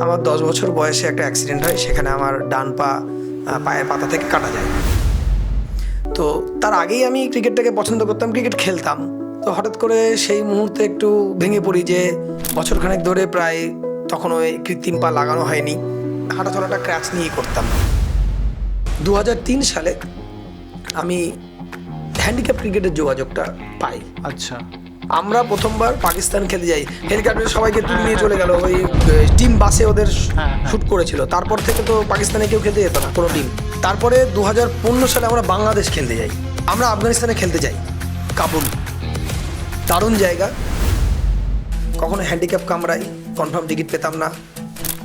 আমার 10 বছর বয়সে একটা অ্যাক্সিডেন্ট হয়, সেখানে আমার ডান পা পায়ের পাতা থেকে কাটা যায়। তো তার আগেই আমি ক্রিকেটটাকে পছন্দ করতাম, ক্রিকেট খেলতাম। তো হঠাৎ করে সেই মুহূর্তে একটু ভেঙে পড়ি যে বছরখানেক ধরে প্রায় তখন ওই কৃত্রিম পা লাগানো হয়নি, হাঁটা চলাটা ক্র্যাচ নিয়েই করতাম। 2003 সালে আমি হ্যান্ডিক্যাপ ক্রিকেটের যোগাযোগটা পাই। আচ্ছা, আমরা প্রথমবার পাকিস্তান খেলতে যাই, হেলিকপ্টারে সবাইকে তুলে নিয়ে চলে গেল, ওই টিম বাসে ওদের শ্যুট করেছিল। তারপর থেকে তো পাকিস্তানে কেউ খেলতে যেত না, কোনো টিম। তারপরে 2015 সালে আমরা বাংলাদেশ খেলতে যাই, আমরা আফগানিস্তানে খেলতে যাই, কাবুল। দারুণ জায়গা, কখনো হ্যান্ডিক্যাপ কামড়াই, কনফার্ম টিকিট পেতাম না,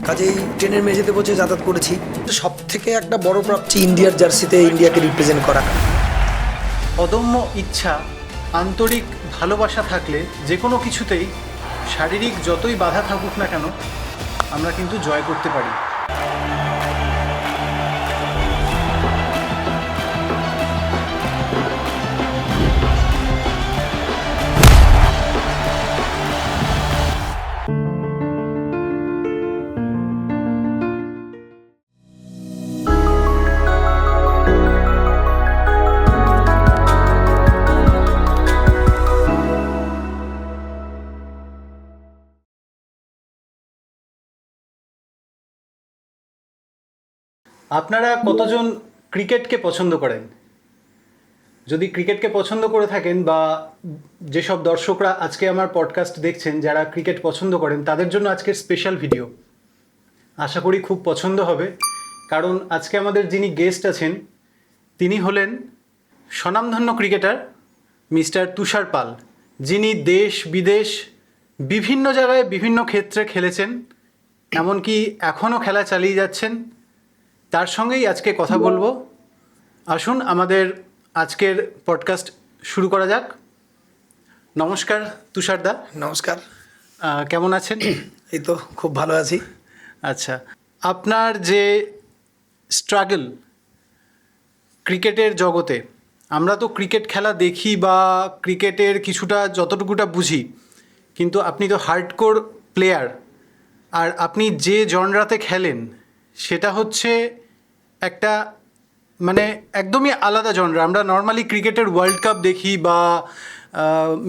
কাজেই ট্রেনের মেঝেতে বসে যাতায়াত করেছি। সব থেকে একটা বড় প্রাপ্তি ইন্ডিয়ার জার্সিতে ইন্ডিয়াকে রিপ্রেজেন্ট করা। অদম্য ইচ্ছা, আন্তরিক ভালোবাসা থাকলে যে কোনো কিছুতেই শারীরিক যতই বাধা থাকুক না কেন আমরা কিন্তু জয় করতে পারি। আপনারা কতজন ক্রিকেটকে পছন্দ করেন? যদি ক্রিকেটকে পছন্দ করে থাকেন বা যেসব দর্শকরা আজকে আমার পডকাস্ট দেখছেন যারা ক্রিকেট পছন্দ করেন তাদের জন্য আজকের স্পেশাল ভিডিও। আশা করি খুব পছন্দ হবে, কারণ আজকে আমাদের যিনি গেস্ট আছেন তিনি হলেন স্বনামধন্য ক্রিকেটার মিস্টার তুষার পাল, যিনি দেশ বিদেশ বিভিন্ন জায়গায় বিভিন্ন ক্ষেত্রে খেলেছেন, এমনকি এখনও খেলা চালিয়ে যাচ্ছেন। তার সঙ্গেই আজকে কথা বলবো। আসুন আমাদের আজকের পডকাস্ট শুরু করা যাক। নমস্কার তুষারদা। নমস্কার। কেমন আছেন? এই তো খুব ভালো আছি। আচ্ছা, আপনার যে স্ট্রাগল ক্রিকেটের জগতে, আমরা তো ক্রিকেট খেলা দেখি বা ক্রিকেটের কিছুটা যতটুকুটা বুঝি, কিন্তু আপনি তো হার্ডকোর প্লেয়ার, আর আপনি যে জনরাতে খেলেন সেটা হচ্ছে একটা মানে একদমই আলাদা জনরা। আমরা নর্মালি ক্রিকেটের ওয়ার্ল্ড কাপ দেখি বা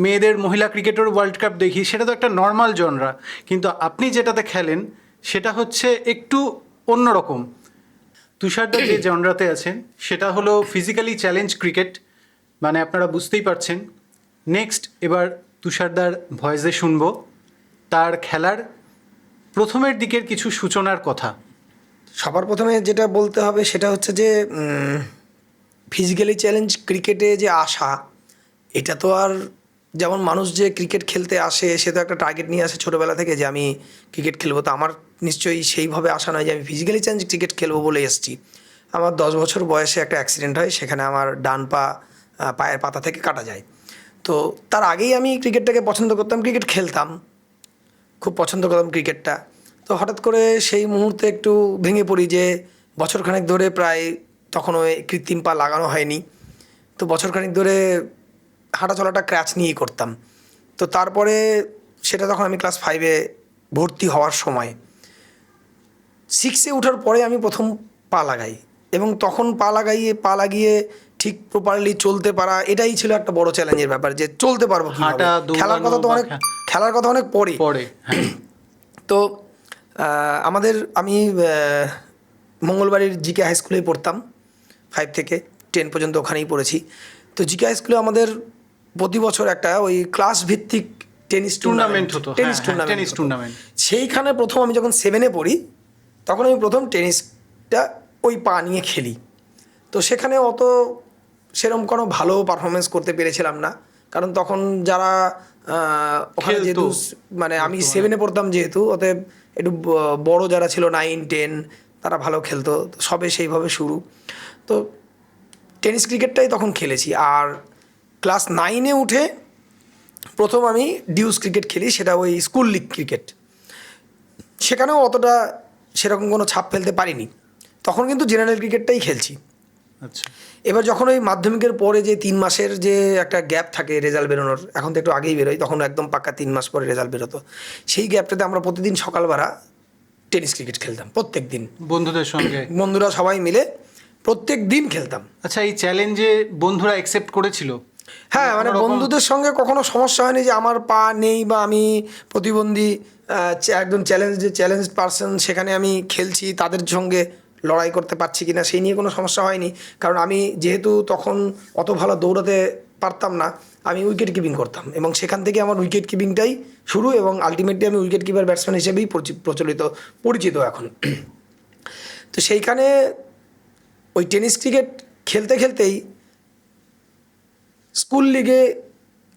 মেয়েদের মহিলা ক্রিকেটের ওয়ার্ল্ড কাপ দেখি, সেটা তো একটা নর্মাল জনরা, কিন্তু আপনি যেটাতে খেলেন সেটা হচ্ছে একটু অন্যরকম। তুষারদা যে জনরাতে আছেন সেটা হলো ফিজিক্যালি চ্যালেঞ্জ ক্রিকেট, মানে আপনারা বুঝতেই পারছেন। নেক্সট এবার তুষারদার ভয়েসে শুনবো তার খেলার প্রথমের দিকের কিছু সূচনার কথা। সবার প্রথমে যেটা বলতে হবে সেটা হচ্ছে যে ফিজিক্যালি চ্যালেঞ্জ ক্রিকেটে যে আসা, এটা তো আর যেমন মানুষ যে ক্রিকেট খেলতে আসে সে তো একটা টার্গেট নিয়ে আসে ছোটোবেলা থেকে যে আমি ক্রিকেট খেলবো, তো আমার নিশ্চয়ই সেইভাবে আসা নয় যে আমি ফিজিক্যালি চ্যালেঞ্জ ক্রিকেট খেলবো বলে এসেছি। আমার 10 বছর বয়সে একটা অ্যাক্সিডেন্ট হয়, সেখানে আমার ডান পা পায়ের পাতা থেকে কাটা যায়। তো তার আগেই আমি ক্রিকেটটাকে পছন্দ করতাম, ক্রিকেট খেলতাম, খুব পছন্দ করতাম ক্রিকেটটা। তো হঠাৎ করে সেই মুহূর্তে একটু ভেঙে পড়ি যে বছরখানেক ধরে প্রায় তখন ওই কৃত্রিম পা লাগানো হয়নি, তো বছরখানেক ধরে হাঁটা চলাটা ক্র্যাচ নিয়েই করতাম। তো তারপরে সেটা তখন আমি ক্লাস 5-এ ভর্তি হওয়ার সময়, 6-এ ওঠার পরে আমি প্রথম পা লাগাই, এবং তখন পা লাগিয়ে ঠিক প্রপারলি চলতে পারা, এটাই ছিল একটা বড় চ্যালেঞ্জের ব্যাপার যে চলতে পারবো কিভাবে। খেলার কথা অনেক পরে। তো আমি মঙ্গলবাড়ির জিকে হাই স্কুলেই পড়তাম, 5 থেকে 10 পর্যন্ত ওখানেই পড়েছি। তো জিকে হাই স্কুলে আমাদের প্রতি বছর একটা ওই ক্লাস ভিত্তিক টেনিস টুর্নামেন্ট হতো। সেইখানে প্রথম আমি যখন 7-এ পড়ি তখন আমি প্রথম টেনিসটা ওই পা নিয়ে খেলি। তো সেখানে অত সেরকম কোনো ভালো পারফরমেন্স করতে পেরেছিলাম না, কারণ তখন যারা ওখানে যেহেতু মানে আমি 7-এ পড়তাম, যেহেতু অতএব একটু বড় যারা ছিল 9-10 তারা ভালো খেলতো, সবে সেইভাবে শুরু। তো টেনিস ক্রিকেটটাই তখন খেলেছি। আর ক্লাস 9-এ উঠে প্রথম আমি ডিউস ক্রিকেট খেলি, সেটা ওই স্কুল লিগ ক্রিকেট। সেখানেও অতটা সেরকম কোনো ছাপ ফেলতে পারিনি, তখন কিন্তু জেনারেল ক্রিকেটটাই খেলছি। আচ্ছা, এবার যখন ওই মাধ্যমিকের পরে যে 3 মাসের যে একটা গ্যাপ থাকে রেজাল্ট বেরোনোর, এখন তো একটু আগেই বেরোয়, তখন একদম পাক্কা 3 মাস পরে রেজাল্ট বেরোতো, সেই গ্যাপটাতে আমরা প্রতিদিন সকালবেলা টেনিস ক্রিকেট খেলতাম প্রত্যেক দিন, বন্ধুদের সঙ্গে? বন্ধুরা সবাই মিলে প্রত্যেক দিন খেলতাম। আচ্ছা, এই চ্যালেঞ্জে বন্ধুরা অ্যাকসেপ্ট করেছিল? হ্যাঁ, মানে বন্ধুদের সঙ্গে কখনো সমস্যা হয়নি যে আমার পা নেই বা আমি প্রতিবন্ধী, একজন চ্যালেঞ্জ পার্সন, সেখানে আমি খেলছি, তাদের সঙ্গে লড়াই করতে পারছি কিনা সেই নিয়ে কোনো সমস্যা হয়নি। কারণ আমি যেহেতু তখন অত ভালো দৌড়াতে পারতাম না, আমি উইকেট কিপিং করতাম এবং সেখান থেকে আমার উইকেট কিপিংটাই শুরু, এবং আলটিমেটলি আমি উইকেট কিপার ব্যাটসম্যান হিসেবেই পরিচিত এখন। তো সেইখানে ওই টেনিস ক্রিকেট খেলতে খেলতেই স্কুল লিগে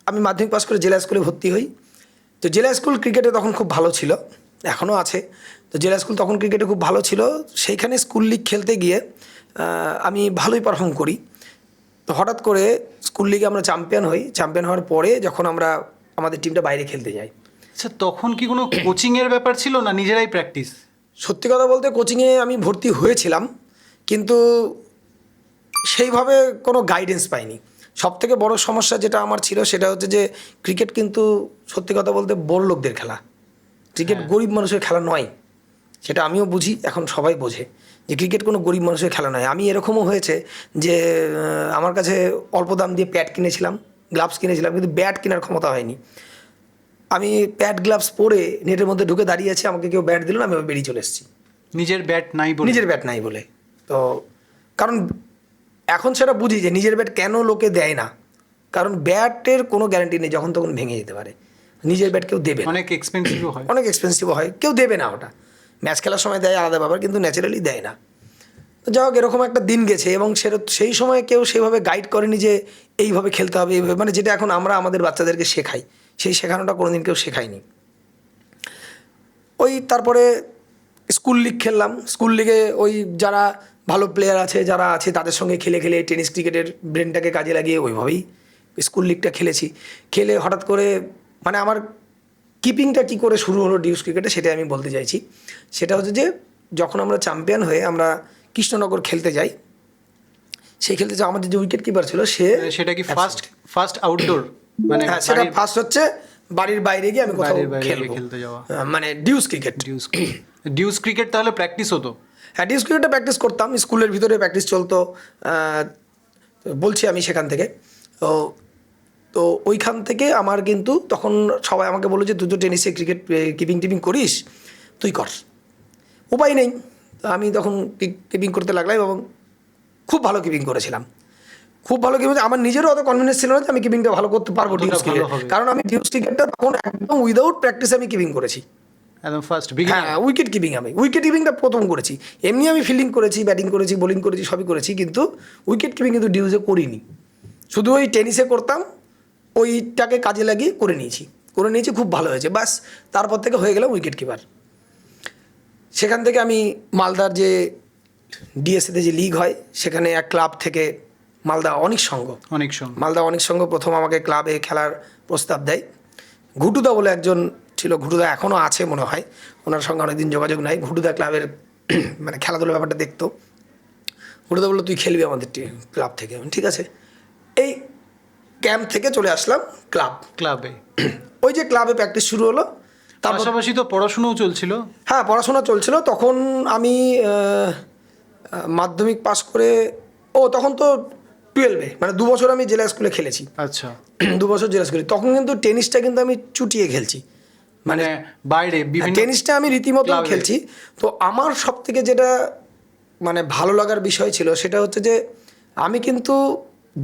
আমি মাধ্যমিক পাস করে জেলা স্কুলে ভর্তি হই। তো জেলা স্কুল ক্রিকেটে তখন খুব ভালো ছিল, এখনও আছে। তো জেলা স্কুল তখন ক্রিকেটে খুব ভালো ছিল, সেইখানে স্কুল লিগ খেলতে গিয়ে আমি ভালোই পারফর্ম করি। তো হঠাৎ করে স্কুল লিগে আমরা চ্যাম্পিয়ন হই। চ্যাম্পিয়ন হওয়ার পরে যখন আমরা আমাদের টিমটা বাইরে খেলতে যাই। আচ্ছা, তখন কি কোনো কোচিংয়ের ব্যাপার ছিল না নিজেরাই প্র্যাকটিস? সত্যি কথা বলতে কোচিংয়ে আমি ভর্তি হয়েছিলাম, কিন্তু সেইভাবে কোনো গাইডেন্স পাইনি। সবথেকে বড় সমস্যা যেটা আমার ছিল সেটা হচ্ছে যে ক্রিকেট কিন্তু সত্যি কথা বলতে বড় লোকদের খেলা, ক্রিকেট গরিব মানুষের খেলা নয়। সেটা আমিও বুঝি, এখন সবাই বোঝে যে ক্রিকেট কোনো গরিব মানুষের খেলা নয়। আমি এরকমও হয়েছে যে আমার কাছে অল্প দাম দিয়ে প্যাড কিনেছিলাম, গ্লাভস কিনেছিলাম, কিন্তু ব্যাট কেনার ক্ষমতা হয়নি। আমি প্যাড গ্লাভস পরে নেটের মধ্যে ঢুকে দাঁড়িয়ে আছি, আমাকে কেউ ব্যাট দিল না, আমি বেরিয়ে চলে এসেছি। নিজের ব্যাট নাই বলে? নিজের ব্যাট নাই বলে। তো কারণ এখন সেটা বুঝি যে নিজের ব্যাট কেন লোকে দেয় না, কারণ ব্যাটের কোনো গ্যারান্টি নেই, যখন তখন ভেঙে যেতে পারে। নিজের ব্যাট কেউ দেবে না, অনেক এক্সপেন্সিভও হয়। অনেক এক্সপেন্সিভও হয়, কেউ দেবে না ওটা। ম্যাচ খেলার সময় দেয় আলাদা ব্যাপার, কিন্তু ন্যাচারালি দেয় না। তো যাই হোক, এরকম একটা দিন গেছে এবং সেই সময় কেউ সেভাবে গাইড করেনি যে এইভাবে খেলতে হবে, এইভাবে, মানে যেটা এখন আমরা আমাদের বাচ্চাদেরকে শেখাই, সেই শেখানোটা কোনোদিন কেউ শেখায়নি। ওই তারপরে স্কুল লিগ খেললাম। স্কুল লিগে ওই যারা ভালো প্লেয়ার আছে, যারা আছে, তাদের সঙ্গে খেলে খেলে টেনিস ক্রিকেটের ব্রেনটাকে কাজে লাগিয়ে ওইভাবেই স্কুল লিগটা খেলেছি। খেলে হঠাৎ করে মানে আমার কিপিংটা কী করে শুরু হলো ডিউস ক্রিকেটে, সেটা আমি বলতে চাইছি। সেটা হচ্ছে যে যখন আমরা চ্যাম্পিয়ন হয়ে আমরা কৃষ্ণনগর খেলতে যাই, সেই খেলতে যাই, আমাদের যে উইকেট কিপার ছিল সেটা কি ফার্স্ট আউটডোর? মানে হ্যাঁ, সেটা ফার্স্ট হচ্ছে বাড়ির বাইরে গিয়ে আমি কোথাও খেলতে যাওয়া, মানে ডিউস ক্রিকেট। ডিউস ক্রিকেট তাহলে প্র্যাকটিস হতো? হ্যাঁ, ডিউস ক্রিকেটটা প্র্যাকটিস করতাম, স্কুলের ভিতরে প্র্যাকটিস চলতো। বলছি আমি সেখান থেকে। তো ওইখান থেকে আমার কিন্তু তখন সবাই আমাকে বললো যে তুই তো টেনিসে ক্রিকেট কিপিং করিস, তুই কর। উপায় নেই, আমি তখন কিপিং করতে লাগলাম এবং খুব ভালো কিপিং করেছিলাম। খুব ভালো কিপিং, আমার নিজেরও অত কনফিডেন্স ছিল না যে আমি কিপিংটা ভালো করতে পারবো ডিউস ক্রিকেট, কারণ আমি ডিউস ক্রিকেটটা তখন একদম উইদাউট প্র্যাকটিস আমি কিপিং করেছি। একদম ফার্স্ট হ্যাঁ, উইকেট কিপিংটা প্রথম করেছি। এমনি আমি ফিল্ডিং করেছি, ব্যাটিং করেছি, বোলিং করেছি, সবই করেছি, কিন্তু উইকেট কিপিং কিন্তু ডিউজে করিনি। শুধু ওই টেনিসে করতাম, ওইটাকে কাজে লাগিয়ে করে নিয়েছি, খুব ভালো হয়েছে, ব্যাস। তারপর থেকে হয়ে গেলাম উইকেট কিপার। সেখান থেকে আমি মালদার যে ডিএসএতে যে লিগ হয়, সেখানে এক ক্লাব থেকে মালদা অনেক সংঘ প্রথম আমাকে ক্লাবে খেলার প্রস্তাব দেয়। ঘুটুদা বলে একজন ছিল, ঘুটুদা এখনও আছে মনে হয়, ওনার সঙ্গে অনেকদিন যোগাযোগ নাই। ঘুটুদা ক্লাবের মানে খেলাধুলার ব্যাপারটা দেখতো। ঘুটুদা বললো তুই খেলবি আমাদের ক্লাব থেকে। ঠিক আছে, এই ক্যাম্প থেকে চলে আসলাম ক্লাবে। ওই যে ক্লাবে প্র্যাকটিস শুরু হলো, তার পাশাপাশি তো পড়াশোনাও চলছিল। হ্যাঁ, পড়াশোনা চলছিল। তখন আমি মাধ্যমিক পাস করে, তখন তো 12-এ, মানে 2 বছর আমি জেলা স্কুলে খেলেছি। আচ্ছা, 2 বছর জেলা স্কুলে। তখন কিন্তু টেনিসটা কিন্তু আমি চুটিয়ে খেলছি, মানে বাইরে টেনিসটা আমি রীতিমতো খেলছি। তো আমার সব থেকে যেটা মানে ভালো লাগার বিষয় ছিল সেটা হচ্ছে যে আমি কিন্তু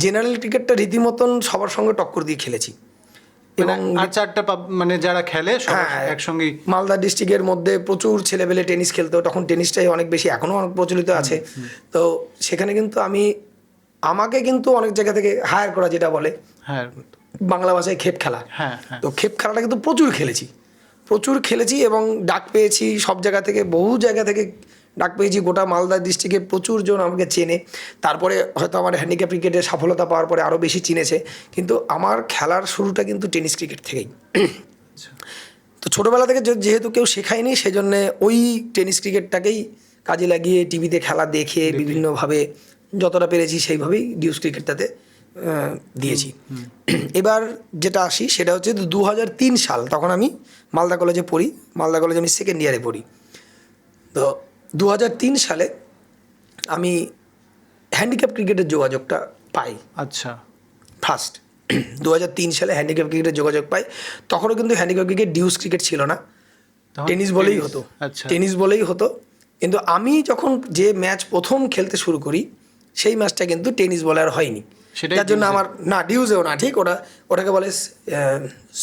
জেনারেল ক্রিকেটটা রীতিমতন সবার সঙ্গে টক্কর দিয়ে খেলেছি। এবং আর চারটা মানে যারা খেলে একসঙ্গে মালদা ডিস্ট্রিক্টের মধ্যে প্রচুর ছেলেবেলে টেনিস খেলতো, তখন টেনিসটাই অনেক বেশি, এখনও অনেক প্রচলিত আছে। তো সেখানে কিন্তু আমাকে কিন্তু অনেক জায়গা থেকে হায়ার করা, যেটা বলে বাংলা ভাষায় খেপ খেলা। তো খেপ খেলাটা কিন্তু প্রচুর খেলেছি এবং ডাক পেয়েছি সব জায়গা থেকে, বহু জায়গা থেকে ডাক পেয়েছি। গোটা মালদা ডিস্ট্রিক্টে প্রচুর জন আমাকে চেনে। তারপরে হয়তো আমার হ্যান্ডিক্যাপ ক্রিকেটে সফলতা পাওয়ার পরে আরও বেশি চিনেছে, কিন্তু আমার খেলার শুরুটা কিন্তু টেনিস ক্রিকেট থেকেই। তো ছোটোবেলা থেকে যেহেতু কেউ শেখায়নি, সেজন্যে ওই টেনিস ক্রিকেটটাকেই কাজে লাগিয়ে টিভিতে খেলা দেখে বিভিন্নভাবে যতটা পেরেছি সেইভাবেই ডিউস ক্রিকেটটাতে দিয়েছি। এবার যেটা আসি সেটা হচ্ছে 2003 সাল, তখন আমি মালদা কলেজে পড়ি। মালদা কলেজে আমি সেকেন্ড ইয়ারে পড়ি। তো 2003 সালে আমি হ্যান্ডিক্যাপ ক্রিকেটের যোগাযোগটা পাই আচ্ছা। ফার্স্ট। 2003 সালে হ্যান্ডিক্যাপ ক্রিকেটের যোগাযোগ পাই। তখনও কিন্তু হ্যান্ডিক্যাপ ক্রিকেট ডিউস ক্রিকেট ছিল না, তখন টেনিস বলেই হতো। আচ্ছা। টেনিস বলেই হতো, কিন্তু আমি যখন যে ম্যাচ প্রথম খেলতে শুরু করি সেই ম্যাচটা কিন্তু টেনিস বলে আর হয়নি। সেটাই যার জন্য ডিউসে। আমার না ডিউজেও না, ঠিক ওটাকে বলে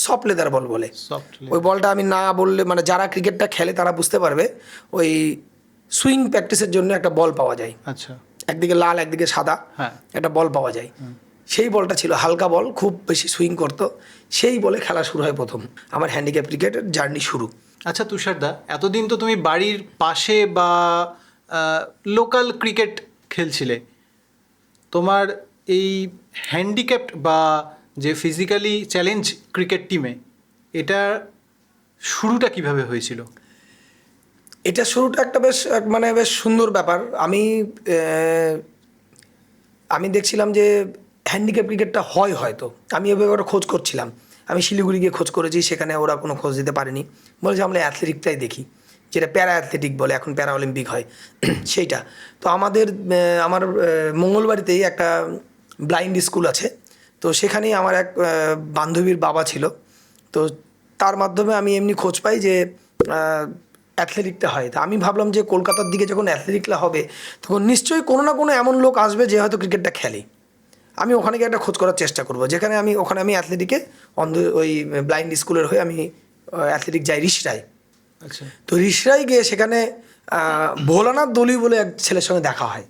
সফট লেদার বল বলে। সফট ওই বলটা আমি না বললে মানে যারা ক্রিকেটটা খেলে তারা বুঝতে পারবে। ওই সুইং প্র্যাকটিসের জন্য একটা বল পাওয়া যায়, আচ্ছা। একদিকে লাল একদিকে সাদা, হ্যাঁ। একটা বল পাওয়া যায়। সেই বলটা ছিল হালকা বল, খুব বেশি সুইং করতো। সেই বলে খেলা শুরু হয় প্রথম, আমার হ্যান্ডিক্যাপ ক্রিকেটের জার্নি শুরু। আচ্ছা তুষারদা, এতদিন তো তুমি বাড়ির পাশে বা লোকাল ক্রিকেট খেলছিলে, তোমার এই হ্যান্ডিক্যাপড বা যে ফিজিক্যালি চ্যালেঞ্জ ক্রিকেট টিমে এটা শুরুটা কিভাবে হয়েছিল? এটা শুরুটা একটা বেশ সুন্দর ব্যাপার। আমি দেখছিলাম যে হ্যান্ডিক্যাপ ক্রিকেটটা হয় হয়তো, আমি এভাবে ওটা খোঁজ করছিলাম। আমি শিলিগুড়ি গিয়ে খোঁজ করেছি, সেখানে ওরা কোনো খোঁজ দিতে পারেনি। বলেছে আমরা অ্যাথলেটিকটাই দেখি, যেটা প্যারা অ্যাথলেটিক বলে, এখন প্যারা অলিম্পিক হয় সেইটা। তো আমার মঙ্গলবাড়িতেই একটা ব্লাইন্ড স্কুল আছে, তো সেখানেই আমার এক বান্ধবীর বাবা ছিল। তো তার মাধ্যমে আমি এমনি খোঁজ পাই যে অ্যাথলেটিকটা হয়। তা আমি ভাবলাম যে কলকাতার দিকে যখন অ্যাথলেটিকটা হবে তখন নিশ্চয়ই কোনো না কোনো এমন লোক আসবে যে হয়তো ক্রিকেটটা খেলে। আমি ওখানে গিয়ে একটা খোঁজ করার চেষ্টা করবো, যেখানে আমি অ্যাথলেটিকে ওই ব্লাইন্ড স্কুলের হয়ে আমি অ্যাথলেটিক যাই রিসরায়। আচ্ছা। তো রিসরায় গিয়ে সেখানে ভোলানাথ দলুই বলে এক ছেলের সঙ্গে দেখা হয়,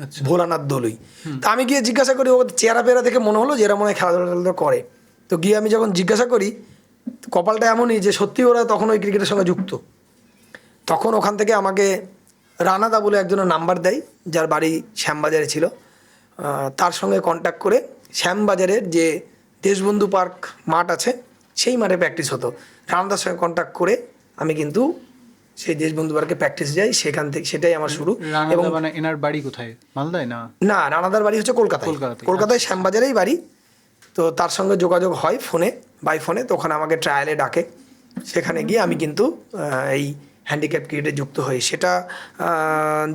আচ্ছা। ভোলানাথ দলুই। তা আমি গিয়ে জিজ্ঞাসা করি, ও চেহারা পেয়ারা দেখে মনে হলো যে এরা মনে হয় খেলাধুলা করে। তো গিয়ে আমি যখন জিজ্ঞাসা করি, কপালটা এমনই যে সত্যি ওরা তখন ওই ক্রিকেটের সঙ্গে যুক্ত। তখন ওখান থেকে আমাকে রানাদা বলে একজনের নাম্বার দেয়, যার বাড়ি শ্যামবাজারে ছিল। তার সঙ্গে কন্ট্যাক্ট করে শ্যামবাজারের যে দেশবন্ধু পার্ক মাঠ আছে সেই মাঠে প্র্যাকটিস হতো। রানাদার সঙ্গে কন্ট্যাক্ট করে আমি কিন্তু সেই দেশবন্ধু পার্কে প্র্যাকটিস যাই, সেখান থেকে সেটাই আমার শুরু। এবং রানাদা মানে এনার বাড়ি কোথায়? মালদায় না? না, রানাদার বাড়ি হচ্ছে কলকাতায়। কলকাতাতে। কলকাতায় শ্যামবাজারেই বাড়ি। তো তার সঙ্গে যোগাযোগ হয় বাই ফোনে। তো ওখানে আমাকে ট্রায়ালে ডাকে, সেখানে গিয়ে আমি কিন্তু এই হ্যান্ডিক্যাপ ক্রিকেটে যুক্ত হই। সেটা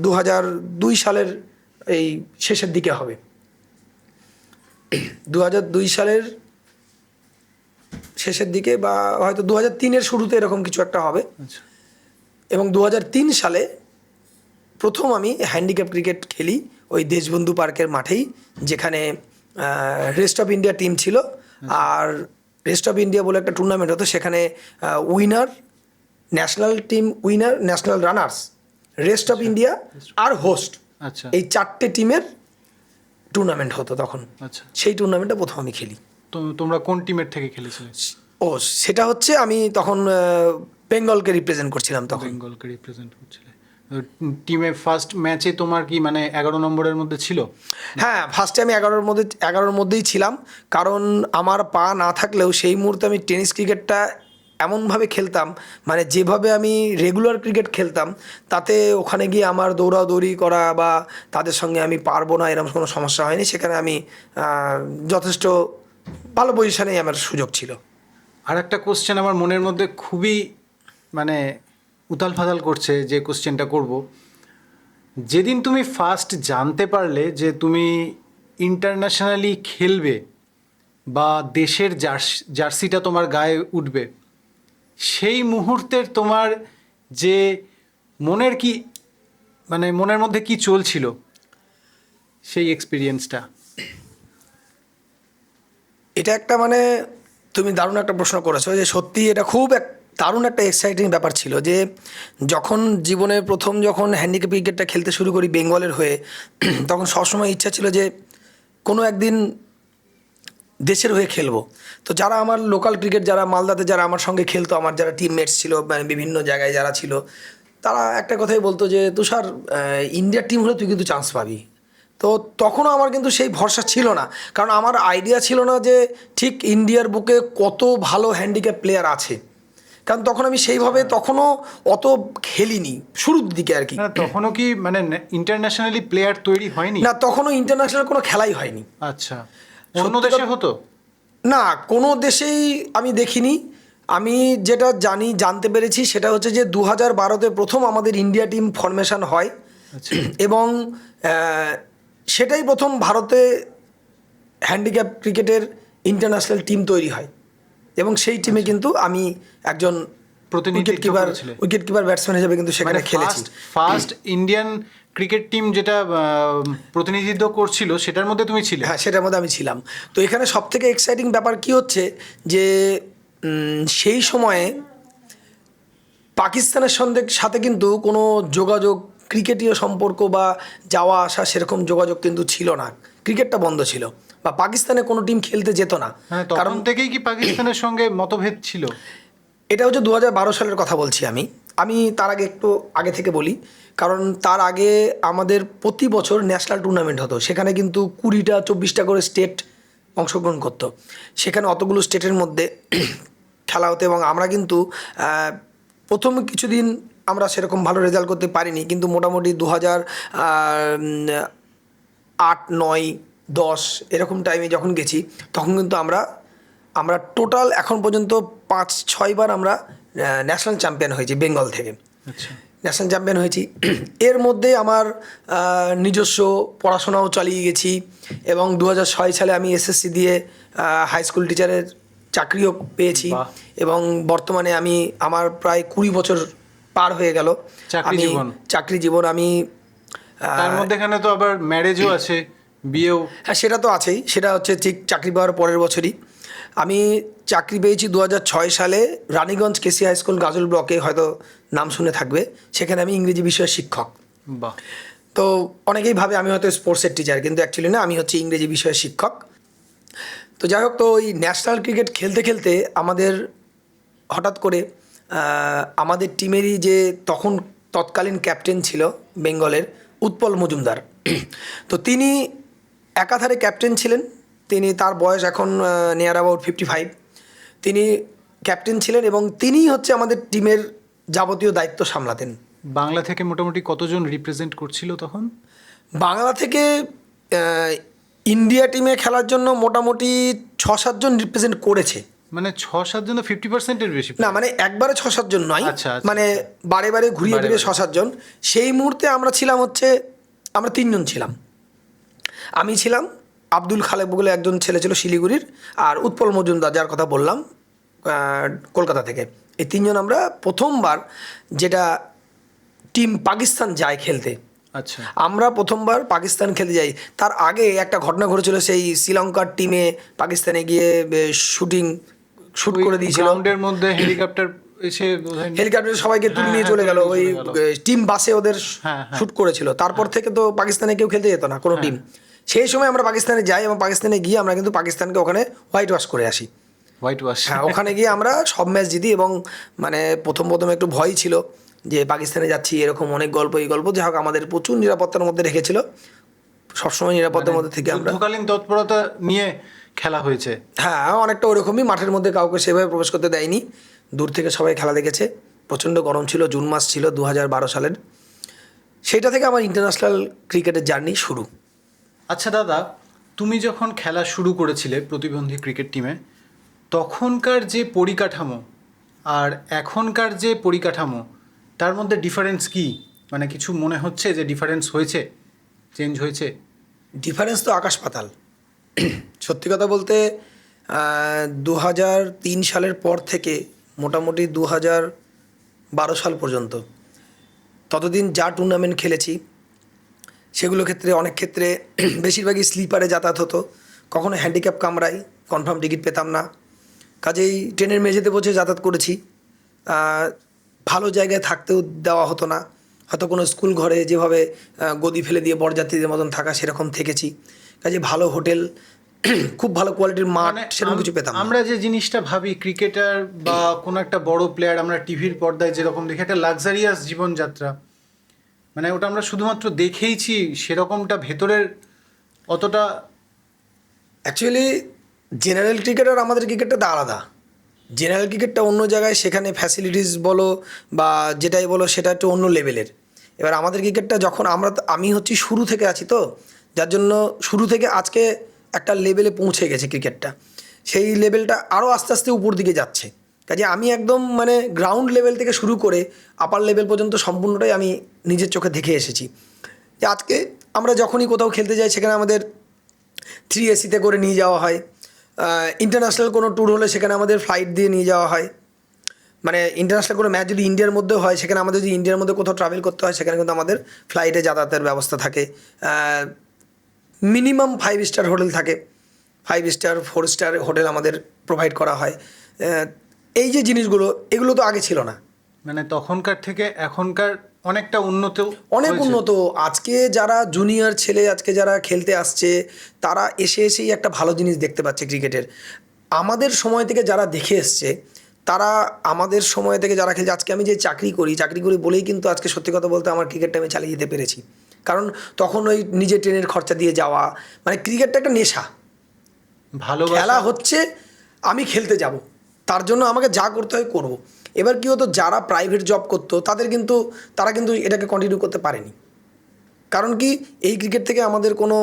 2002 সালের এই শেষের দিকে হবে। 2002 সালের শেষের দিকে বা হয়তো 2003-এর শুরুতে এরকম কিছু একটা হবে। আচ্ছা। এবং 2003 সালে প্রথম আমি হ্যান্ডিক্যাপ ক্রিকেট খেলি ওই দেশবন্ধু পার্কের মাঠেই, যেখানে রেস্ট অফ ইন্ডিয়া টিম ছিল। আর রেস্ট অফ ইন্ডিয়া বলে একটা টুর্নামেন্ট হতো, সেখানে winner, national team winner, national runners, rest of India আর হোস্ট, আচ্ছা। এই 4টে টিমের টুর্নামেন্ট হতো তখন। আচ্ছা। সেই টুর্নামেন্টটা প্রথম আমি খেলি। তো তোমরা কোন টিমের থেকে খেলেছিলে? ও সেটা হচ্ছে আমি তখন বেঙ্গলকে রিপ্রেজেন্ট করছিলাম তখন। বেঙ্গলকে রিপ্রেজেন্ট করছিলে। টিমে ফার্স্ট ম্যাচে তোমার কি মানে 11 নম্বরের মধ্যে ছিল? হ্যাঁ, ফার্স্টে আমি 11-র মধ্যেই ছিলাম। কারণ আমার পা না থাকলেও সেই মুহূর্তে আমি টেনিস ক্রিকেটটা এমনভাবে খেলতাম, মানে যেভাবে আমি রেগুলার ক্রিকেট খেলতাম, তাতে ওখানে গিয়ে আমার দৌড়াদৌড়ি করা বা তাদের সঙ্গে আমি পারবো না এরকম কোনো সমস্যা হয়নি। সেখানে আমি যথেষ্ট ভালো পজিশনেই আমার সুযোগ ছিল। আর একটা কোশ্চেন আমার মনের মধ্যে খুবই মানে উথাল ফাথাল করছে, যে কোশ্চেনটা করব। যেদিন তুমি ফার্স্ট জানতে পারলে যে তুমি ইন্টারন্যাশনালি খেলবে বা দেশের জার্সিটা তোমার গায়ে উঠবে, সেই মুহূর্তের তোমার যে মনের মধ্যে কি চলছিল, সেই এক্সপিরিয়েন্সটা? এটা একটা তুমি দারুণ একটা প্রশ্ন করেছো, যে সত্যি এটা খুব দারুণ একটা এক্সাইটিং ব্যাপার ছিল। যে যখন জীবনে প্রথম যখন হ্যান্ডিক্যাপ ক্রিকেটটা খেলতে শুরু করি বেঙ্গলের হয়ে, তখন সবসময় ইচ্ছা ছিল যে কোনো একদিন দেশের হয়ে খেলবো। তো যারা আমার লোকাল ক্রিকেট, যারা মালদাতে যারা আমার সঙ্গে খেলতো, আমার যারা টিমমেটস ছিল বিভিন্ন জায়গায় যারা ছিল, তারা একটা কথাই বলতো যে তুষার, ইন্ডিয়ার টিম হলে তুই কিন্তু চান্স পাবি। তো তখনও আমার কিন্তু সেই ভরসা ছিল না, কারণ আমার আইডিয়া ছিল না যে ঠিক ইন্ডিয়ার বুকে কত ভালো হ্যান্ডিক্যাপ প্লেয়ার আছে। কারণ তখন আমি সেইভাবে তখনও অত খেলিনি, শুরুর দিকে আর কি। তখনও কি মানে ইন্টারন্যাশনালি প্লেয়ার তৈরি হয়নি? না, তখনও ইন্টারন্যাশনাল কোনো খেলাই হয়নি। আচ্ছা। অন্য দেশে হতো? না, কোনো দেশেই আমি দেখিনি। আমি যেটা জানতে পেরেছি সেটা হচ্ছে যে 2012-তে প্রথম আমাদের ইন্ডিয়া টিম ফরমেশন হয় আচ্ছা। এবং সেটাই প্রথম ভারতে হ্যান্ডিক্যাপ ক্রিকেটের ইন্টারন্যাশনাল টিম তৈরি হয় এবং সেই টিমে কিন্তু আমি একজন প্রতিনিধিত্ব করেছিলে। উইকেট কিপার ব্যাটসম্যান হিসেবে কিন্তু সেখানে খেলেছি। ফার্স্ট ইন্ডিয়ান ক্রিকেট টিম যেটা প্রতিনিধিত্ব করছিল সেটার মধ্যে তুমি ছিলে। হ্যাঁ, সেটার মধ্যে আমি ছিলাম। তো এখানে সব থেকে এক্সাইটিং ব্যাপার কি হচ্ছে যে সেই সময়ে পাকিস্তানের সাথে কিন্তু কোনো যোগাযোগ, ক্রিকেটীয় সম্পর্ক বা যাওয়া আসা সেরকম যোগাযোগ কিন্তু ছিল না। ক্রিকেটটা বন্ধ ছিল বা পাকিস্তানে কোনো টিম খেলতে যেত না। হ্যাঁ, তখন থেকেই কি পাকিস্তানের সঙ্গে মতভেদ ছিল? এটা হচ্ছে 2012 সালের কথা বলছি আমি তার আগে একটু আগে থেকে বলি, কারণ তার আগে আমাদের প্রতি বছর ন্যাশনাল টুর্নামেন্ট হতো, সেখানে কিন্তু 20টা 24টা করে স্টেট অংশগ্রহণ করতো। সেখানে অতগুলো স্টেটের মধ্যে খেলা হতো এবং আমরা কিন্তু প্রথম কিছুদিন আমরা সেরকম ভালো রেজাল্ট করতে পারিনি, কিন্তু মোটামুটি 2008, 9, 10 এরকম টাইমে যখন গেছি তখন কিন্তু আমরা টোটাল এখন পর্যন্ত 5-6 বার আমরা ন্যাশনাল চ্যাম্পিয়ন হয়েছি বেঙ্গল থেকে। আচ্ছা। ন্যাশনাল চ্যাম্পিয়ন হয়েছি। এর মধ্যে আমার নিজস্ব পড়াশোনাও চালিয়ে গেছি এবং 2006 সালে আমি এসএসসি দিয়ে হাই স্কুল টিচারের চাকরিও পেয়েছি। বাহ। এবং বর্তমানে আমার প্রায় 20 বছর পার হয়ে গেল চাকরি জীবন। আমি তার মধ্যেখানে তো আবার ম্যারেজও আছে, বিয়েও। হ্যাঁ, সেটা তো আছেই। সেটা হচ্ছে ঠিক চাকরি পাওয়ার পরের বছরই আমি চাকরি পেয়েছি 2006 সালে রানীগঞ্জ কেসি হাই স্কুল গাজল ব্লকে, হয়তো নাম শুনে থাকবে। সেখানে আমি ইংরেজি বিষয়ের শিক্ষক। বাহ। তো অনেকেই ভাবে আমি হয়তো স্পোর্টসের টিচার, কিন্তু অ্যাকচুয়ালি না, আমি হচ্ছে ইংরেজি বিষয়ের শিক্ষক। তো যাই হোক, তো ওই ন্যাশনাল ক্রিকেট খেলতে খেলতে আমাদের হঠাৎ করে আমাদের টিমেরই যে তৎকালীন ক্যাপ্টেন ছিল বেঙ্গলের, উৎপল মজুমদার, তো তিনি একাধারে ক্যাপ্টেন ছিলেন। তার বয়স এখন নিয়ার অ্যাবাউট 55। তিনি ক্যাপ্টেন ছিলেন এবং তিনিই হচ্ছে আমাদের টিমের যাবতীয় দায়িত্ব সামলাতেন। বাংলা থেকে মোটামুটি কতজন রিপ্রেজেন্ট করছিল তখন? বাংলা থেকে ইন্ডিয়া টিমে খেলার জন্য মোটামুটি 6-7 জন রিপ্রেজেন্ট করেছে। মানে 6-7 জন, 50%-এর বেশি না, মানে একবারে 6-7 জন নয়। আচ্ছা। মানে বারে বারে ঘুরিয়ে ফিরে 6-7 জন। সেই মুহূর্তে আমরা 3 জন ছিলাম। আমি ছিলাম, আব্দুল খালেক বলে একজন ছেলে ছিল শিলিগুড়ির, আর উৎপল মজুমদার যার কথা বললাম কলকাতা থেকে। এই 3 জন আমরা প্রথমবার যেটা টিম পাকিস্তান যায় খেলতে। আচ্ছা। আমরা প্রথমবার পাকিস্তান খেলতে যাই। তার আগে একটা ঘটনা ঘটেছিল, সেই শ্রীলঙ্কার টিমে পাকিস্তানে গিয়ে শুট করে দিয়েছিল। গ্রাউন্ডের মধ্যে হেলিকপ্টার এসে হেলিকপ্টারে সবাইকে তুলে নিয়ে চলে গেল। ওই টিম বাসে ওদের শুট করেছিল। তারপর থেকে তো পাকিস্তানে কেউ খেলতে যেত না কোনো টিম। সেই সময় আমরা পাকিস্তানে যাই এবং পাকিস্তানে গিয়ে আমরা কিন্তু পাকিস্তানকে ওখানে হোয়াইট ওয়াশ করে আসি। হ্যাঁ, ওখানে গিয়ে আমরা সব ম্যাচ জিতি এবং মানে প্রথম একটু ভয় ছিল যে পাকিস্তানে যাচ্ছি, এরকম অনেক এই গল্প। যাই হোক, আমাদের প্রচুর নিরাপত্তার মধ্যে রেখেছিল, সবসময় নিরাপত্তার মধ্যে থেকে আমরা যুদ্ধকালীন তৎপরতা নিয়ে খেলা হয়েছে। হ্যাঁ, অনেকটা ওরকমই। মাঠের মধ্যে কাউকে সেভাবে প্রবেশ করতে দেয়নি, দূর থেকে সবাই খেলা দেখেছে। প্রচণ্ড গরম ছিল, জুন মাস ছিল 2012 সালের। সেটা থেকে আমার ইন্টারন্যাশনাল ক্রিকেটের জার্নি শুরু। আচ্ছা দাদা, তুমি যখন খেলা শুরু করেছিলে প্রতিবন্ধী ক্রিকেট টিমে, তখনকার যে পরিকাঠামো আর এখনকার যে পরিকাঠামো, তার মধ্যে ডিফারেন্স কি? মানে কিছু মনে হচ্ছে যে ডিফারেন্স হয়েছে, চেঞ্জ হয়েছে? ডিফারেন্স তো আকাশ পাতাল। সত্যি কথা বলতে 2003 সালের পর থেকে মোটামুটি 2012 সাল পর্যন্ত ততদিন যা টুর্নামেন্ট খেলেছি সেগুলো ক্ষেত্রে অনেক ক্ষেত্রে বেশিরভাগই স্লিপারে যাতায়াত হতো। কখনো হ্যান্ডিক্যাপ কামরায় কনফার্ম টিকিট পেতাম না, কাজেই ট্রেনের মেঝেতে বসে যাতায়াত করেছি। ভালো জায়গায় থাকতেও দেওয়া হতো না, হয়তো কোনো স্কুল ঘরে যেভাবে গদি ফেলে দিয়ে বরযাত্রীদের মতন থাকা সেরকম থেকেছি। কাজে ভালো হোটেল, খুব ভালো কোয়ালিটির মাঠ, সেরকম কিছু পেতাম। আমরা যে জিনিসটা ভাবি ক্রিকেটার বা কোনো একটা বড় প্লেয়ার আমরা টিভির পর্দায় যেরকম দেখি, একটা লাক্সারিয়াস জীবনযাত্রা, মানে ওটা আমরা শুধুমাত্র দেখেইছি, সেরকমটা ভেতরের অতটা। অ্যাকচুয়ালি জেনারেল ক্রিকেট আর আমাদের ক্রিকেটটা আলাদা। জেনারেল ক্রিকেটটা অন্য জায়গায়, সেখানে ফ্যাসিলিটিস বলো বা যেটাই বলো সেটা একটু অন্য লেভেলের। এবার আমাদের ক্রিকেটটা যখন আমি হচ্ছি শুরু থেকে আছি, তো যার জন্য শুরু থেকে আজকে একটা লেভেলে পৌঁছে গেছে ক্রিকেটটা। সেই লেভেলটা আরও আস্তে আস্তে উপর দিকে যাচ্ছে। কাজে আমি একদম মানে গ্রাউন্ড লেভেল থেকে শুরু করে আপার লেভেল পর্যন্ত সম্পূর্ণটাই আমি নিজের চোখে দেখে এসেছি। যে আজকে আমরা যখনই কোথাও খেলতে যাই সেখানে আমাদের 3 AC-তে করে নিয়ে যাওয়া হয়। ইন্টারন্যাশনাল কোনো ট্যুর হলে সেখানে আমাদের ফ্লাইট দিয়ে নিয়ে যাওয়া হয়। মানে ইন্টারন্যাশনাল কোনো ম্যাচ যদি ইন্ডিয়ার মধ্যেও হয় সেখানে আমাদের যদি ইন্ডিয়ার মধ্যে কোথাও ট্রাভেল করতে হয় সেখানে কিন্তু আমাদের ফ্লাইটে যাতায়াতের ব্যবস্থা থাকে। মিনিমাম 5 স্টার হোটেল থাকে, 5 স্টার 4 স্টার হোটেল আমাদের প্রোভাইড করা হয়। এই যে জিনিসগুলো এগুলো তো আগে ছিল না। মানে তখনকার থেকে এখনকার অনেকটা উন্নত অনেক হয়েছে। উন্নত। আজকে যারা জুনিয়র ছেলে আজকে যারা খেলতে আসছে তারা এসেই একটা ভালো জিনিস দেখতে পাচ্ছে ক্রিকেটের। আমাদের সময় থেকে যারা দেখে এসছে তারা আমাদের সময় থেকে যারা খেলছে, আজকে আমি যে চাকরি করি বলেই কিন্তু আজকে সত্যি কথা বলতে আমার ক্রিকেটটা আমি চালিয়ে যেতে পেরেছি। কারণ তখন ওই নিজে ট্রেনের খরচা দিয়ে যাওয়া, মানে ক্রিকেটটা একটা নেশা। ভালোবাসা। খেলা হচ্ছে, আমি খেলতে যাব, তার জন্য আমাকে যা করতে হয় করব। এবার কী হতো, যারা প্রাইভেট জব করতো তারা কিন্তু এটাকে কন্টিনিউ করতে পারেনি। কারণ কি, এই ক্রিকেট থেকে আমাদের কোনো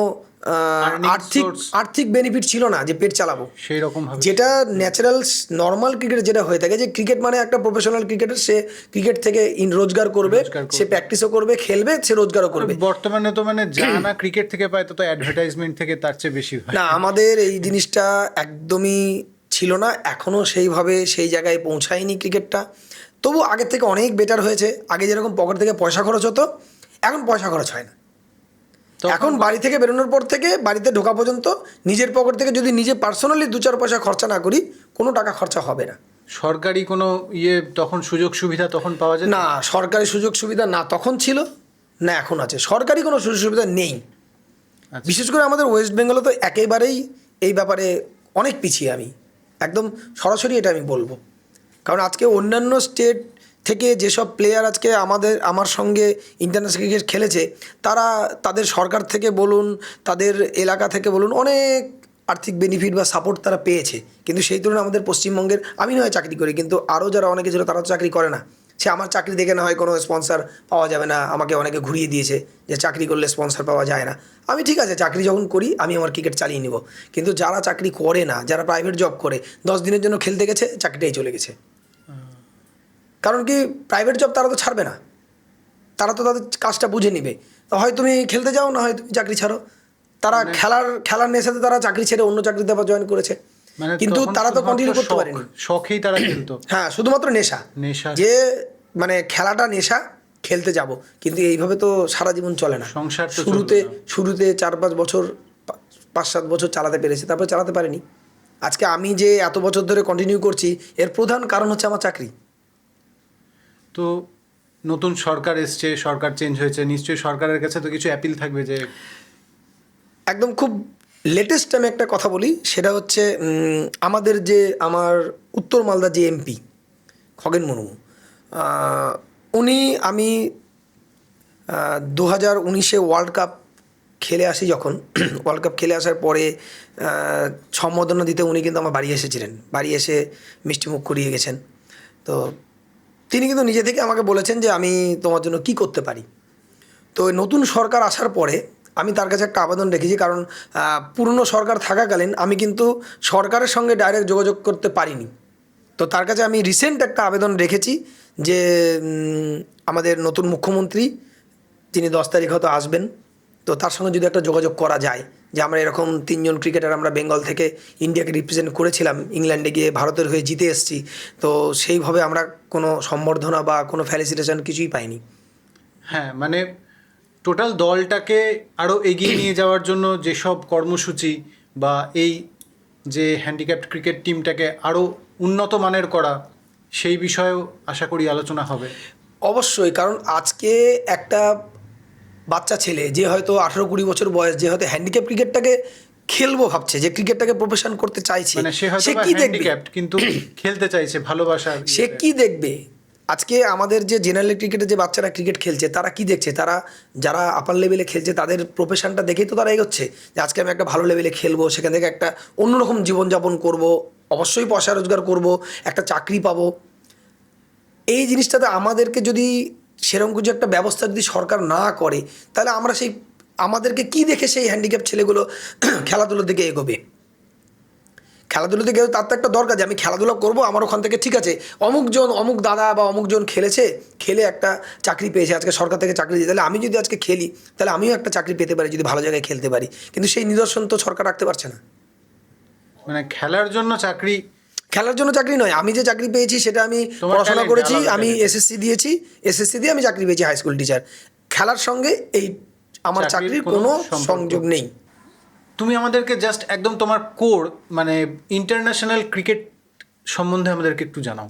Earning source আর্থিক বেনিফিট ছিল না যে পেট চালাবো সেই রকম ভাবে। যেটা ন্যাচারাল নর্মাল ক্রিকেট যেটা হয়ে থাকে, যে ক্রিকেট মানে একটা প্রফেশনাল ক্রিকেটার, সে ক্রিকেট থেকে রোজগার করবে, সে প্র্যাকটিসও করবে, খেলবে, সে রোজগারও করবে। বর্তমানে তো মানে যা না ক্রিকেট থেকে পায় তো অ্যাডভার্টাইজমেন্ট থেকে তার চেয়ে বেশি হয়। না, আমাদের এই জিনিসটা একদমই ছিল না, এখনও সেইভাবে সেই জায়গায় পৌঁছায়নি ক্রিকেটটা। তবু আগের থেকে অনেক বেটার হয়েছে। আগে যেরকম পকেট থেকে পয়সা খরচ হতো, এখন পয়সা খরচ হয় না। এখন বাড়ি থেকে বেরোনোর পর থেকে বাড়িতে ঢোকা পর্যন্ত নিজের পকেট থেকে যদি নিজে পার্সোনালি 2-4 পয়সা খরচা না করি, কোনো টাকা খরচা হবে না। সরকারি কোনো তখন সুযোগ সুবিধা তখন পাওয়া যায় না, সরকারি সুযোগ সুবিধা না তখন ছিল, না এখন আছে। সরকারি কোনো সুযোগ সুবিধা নেই। আচ্ছা। বিশেষ করে আমাদের ওয়েস্ট বেঙ্গলে তো একেবারেই এই ব্যাপারে অনেক পিছিয়ে, আমি একদম সরাসরি এটা আমি বলবো। কারণ আজকে অন্যান্য স্টেট থেকে যেসব প্লেয়ার আজকে আমার সঙ্গে ইন্টারন্যাশনাল ক্রিকেট খেলেছে, তারা তাদের সরকার থেকে বলুন, তাদের এলাকা থেকে বলুন, অনেক আর্থিক বেনিফিট বা সাপোর্ট তারা পেয়েছে। কিন্তু সেই তুলনায় আমাদের পশ্চিমবঙ্গের, আমি নয় চাকরি করি, কিন্তু আরও যারা অনেকে ছিল তারা তো চাকরি করে না। সে আমার চাকরি দেখে না হয় কোনো স্পন্সর পাওয়া যাবে না, আমাকে অনেকে ঘুরিয়ে দিয়েছে যে চাকরি করলে স্পন্সর পাওয়া যায় না। আমি ঠিক আছে, চাকরি যখন করি আমি আমার ক্রিকেট চালিয়ে নিব। কিন্তু যারা চাকরি করে না, যারা প্রাইভেট জব করে, 10 দিনের জন্য খেলতে গেছে, চাকরিটাই চলে গেছে। কারণ কি, প্রাইভেট জব তারা তো ছাড়বে না, তারা তো তাদের কাজটা বুঝে নিবে। হয় তুমি খেলতে যাও, না হয় তুমি চাকরি ছাড়ো। তারা খেলার নেশাতে তারা চাকরি ছেড়ে অন্য চাকরিতে আবার জয়েন করেছে, কিন্তু তারা তো কন্টিনিউ করতে পারেনি। শখেই তারা খেলতো। হ্যাঁ, শুধুমাত্র নেশা, যে মানে খেলাটা নেশা, খেলতে যাব। কিন্তু এইভাবে তো সারা জীবন চলে না। সংসার তো শুরুতে 4-5 বছর, 5-7 বছর চালাতে পেরেছে, তারপর চালাতে পারেনি। আজকে আমি যে এত বছর ধরে কন্টিনিউ করছি, এর প্রধান কারণ হচ্ছে আমার চাকরি। তো নতুন সরকার এসছে, সরকার চেঞ্জ হয়েছে, নিশ্চয়ই সরকারের কাছে তো কিছু অ্যাপিল থাকবে যে একদম খুব লেটেস্ট আমি একটা কথা বলি, সেটা হচ্ছে আমার উত্তর মালদা যে এমপি খগেন মুর্মু, আমি 2019-এ ওয়ার্ল্ড কাপ খেলে আসি। যখন ওয়ার্ল্ড কাপ খেলে আসার পরে সম্বোধনা দিতে উনি কিন্তু আমার বাড়ি এসেছিলেন, বাড়ি এসে মিষ্টিমুখ করিয়ে গেছেন। তো তিনি কিন্তু নিজে থেকে আমাকে বলেছেন যে আমি তোমার জন্য কি করতে পারি। তো নতুন সরকার আসার পরে আমি তার কাছে একটা আবেদন রেখেছি, কারণ পুরনো সরকার থাকাকালীন আমি কিন্তু সরকারের সঙ্গে ডাইরেক্ট যোগাযোগ করতে পারিনি। তো তার কাছে আমি রিসেন্ট একটা আবেদন রেখেছি যে আমাদের নতুন মুখ্যমন্ত্রী, তিনি 10 তারিখ হয়তো আসবেন, তো তার সঙ্গে যদি একটা যোগাযোগ করা যায় যে আমরা এরকম 3 জন ক্রিকেটার আমরা বেঙ্গল থেকে ইন্ডিয়াকে রিপ্রেজেন্ট করেছিলাম, ইংল্যান্ডে গিয়ে ভারতের হয়ে জিতে এসেছি, তো সেইভাবে আমরা কোনো সম্বর্ধনা বা কোনো ফেলিসিটেশন কিছুই পাইনি। হ্যাঁ, মানে টোটাল দলটাকে আরও এগিয়ে নিয়ে যাওয়ার জন্য যেসব কর্মসূচি বা এই যে হ্যান্ডিক্যাপড ক্রিকেট টিমটাকে আরও উন্নত মানের করা, সেই বিষয়েও আশা করি আলোচনা হবে। অবশ্যই, কারণ আজকে একটা বাচ্চা ছেলে যে হয়তো 18-20 বছর বয়স, যে হয়তো হ্যান্ডিক্যাপ ক্রিকেটটাকে খেলবো ভাবছে, যে ক্রিকেটটাকে প্রফেশন করতে চাইছে, মানে সে কি দেখবে, কিন্তু খেলতে চাইছে, ভালোবাসা, সে কি দেখবে? আজকে আমাদের যে জেনারেল ক্রিকেটে যে বাচ্চারা ক্রিকেট খেলছে, তারা কি দেখছে? তারা যারা আপার লেভেলে খেলছে তাদের প্রফেশনটা দেখেই তো তারা এগোচ্ছে, যে আজকে আমি একটা ভালো লেভেলে খেলবো, সেখান থেকে একটা অন্যরকম জীবনযাপন করব, অবশ্যই পয়সা রোজগার করব, একটা চাকরি পাবো। এই জিনিসটাতে আমাদেরকে যদি সেরকম কিছু একটা ব্যবস্থা যদি সরকার না করে, তাহলে আমরা আমাদেরকে কি দেখে সেই হ্যান্ডিক্যাপ ছেলেগুলো খেলাধুলোর দিকে এগোবে? খেলাধুলোতে গেলে তার তো একটা দরকার যে আমি খেলাধুলা করবো, আমার ওখান থেকে ঠিক আছে অমুক দাদা বা অমুকজন খেলেছে, খেলে একটা চাকরি পেয়েছে, আজকে সরকার থেকে চাকরি দিয়েছে, তাহলে আমি যদি আজকে খেলি তাহলে আমিও একটা চাকরি পেতে পারি যদি ভালো জায়গায় খেলতে পারি। কিন্তু সেই নিদর্শন তো সরকার রাখতে পারছে না। মানে খেলার জন্য চাকরি, খেলার জন্য চাকরি নয়, আমি যে চাকরি পেয়েছি সেটা আমি তোমার পড়াশোনা talent, করেছি, আলাদা আমি talent। এসএসসি দিয়েছি, এসএসসি দিয়ে আমি চাকরি পেয়েছি হাই স্কুল টিচার। খেলার সঙ্গে এই আমার চাকরির চাকরির কোনো কোনো সম্পর্ক সংযোগ নেই। তুমি আমাদেরকে জাস্ট একদম তোমার কোর মানে ইন্টারন্যাশনাল ক্রিকেট সম্বন্ধে আমাদেরকে একটু জানাও।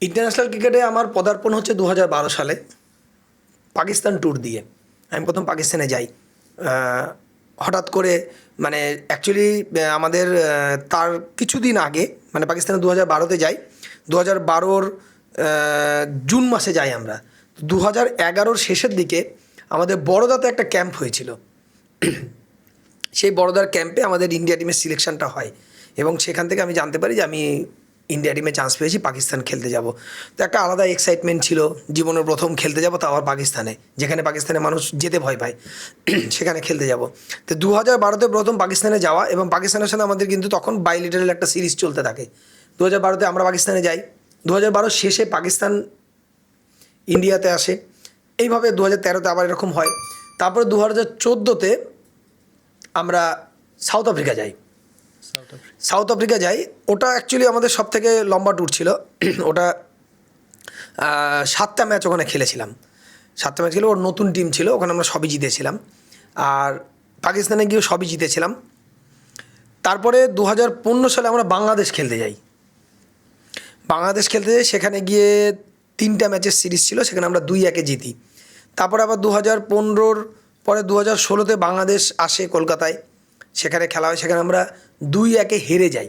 ইন্টারন্যাশনাল ক্রিকেটে আমার পদার্পণ হচ্ছে 2012 সালে পাকিস্তান ট্যুর দিয়ে। আমি প্রথম পাকিস্তানে যাই। হঠাৎ করে মানে অ্যাকচুয়ালি আমাদের তার কিছুদিন আগে মানে পাকিস্তানে 2012-তে যাই, 2012-র জুন মাসে যাই আমরা। 2011-র শেষের দিকে আমাদের বড়োদাতে একটা ক্যাম্প হয়েছিল। সেই বড়োদার ক্যাম্পে আমাদের ইন্ডিয়া টিমের সিলেকশনটা হয় এবং সেখান থেকে আমি জানতে পারি যে আমি ইন্ডিয়া টিমে চান্স পেয়েছি, পাকিস্তান খেলতে যাব। তো একটা আলাদা এক্সাইটমেন্ট ছিল, জীবনের প্রথম খেলতে যাব, তাও আবার পাকিস্তানে, যেখানে পাকিস্তানে মানুষ যেতে ভয় পায়, সেখানে খেলতে যাব। তো 2012-তে প্রথম পাকিস্তানে যাওয়া, এবং পাকিস্তানের সাথে আমাদের কিন্তু তখন বাইলিটারাল একটা সিরিজ চলতে থাকে। 2012-তে আমরা পাকিস্তানে যাই, 2012 শেষে পাকিস্তান ইন্ডিয়াতে আসে, এইভাবে 2013-তে আবার এরকম হয়। তারপরে 2014-তে আমরা সাউথ আফ্রিকা যাই। সাউথ আফ্রিকা যাই, ওটা অ্যাকচুয়ালি আমাদের সব থেকে লম্বা ট্যুর ছিল। ওটা 7টা ম্যাচ ওখানে খেলেছিলাম, 7টা ম্যাচ ছিল, ওর নতুন টিম ছিল, ওখানে আমরা সবই জিতেছিলাম, আর পাকিস্তানে গিয়েও সবই জিতেছিলাম। তারপরে 2015 সালে আমরা বাংলাদেশ খেলতে যাই। বাংলাদেশ খেলতে যাই, সেখানে গিয়ে 3টা ম্যাচের সিরিজ ছিল, সেখানে আমরা 2-1 জিতি। তারপরে আবার 2015-র পরে 2016-তে বাংলাদেশ আসে কলকাতায়, সেখানে খেলা হয়, সেখানে আমরা 2-1 হেরে যাই।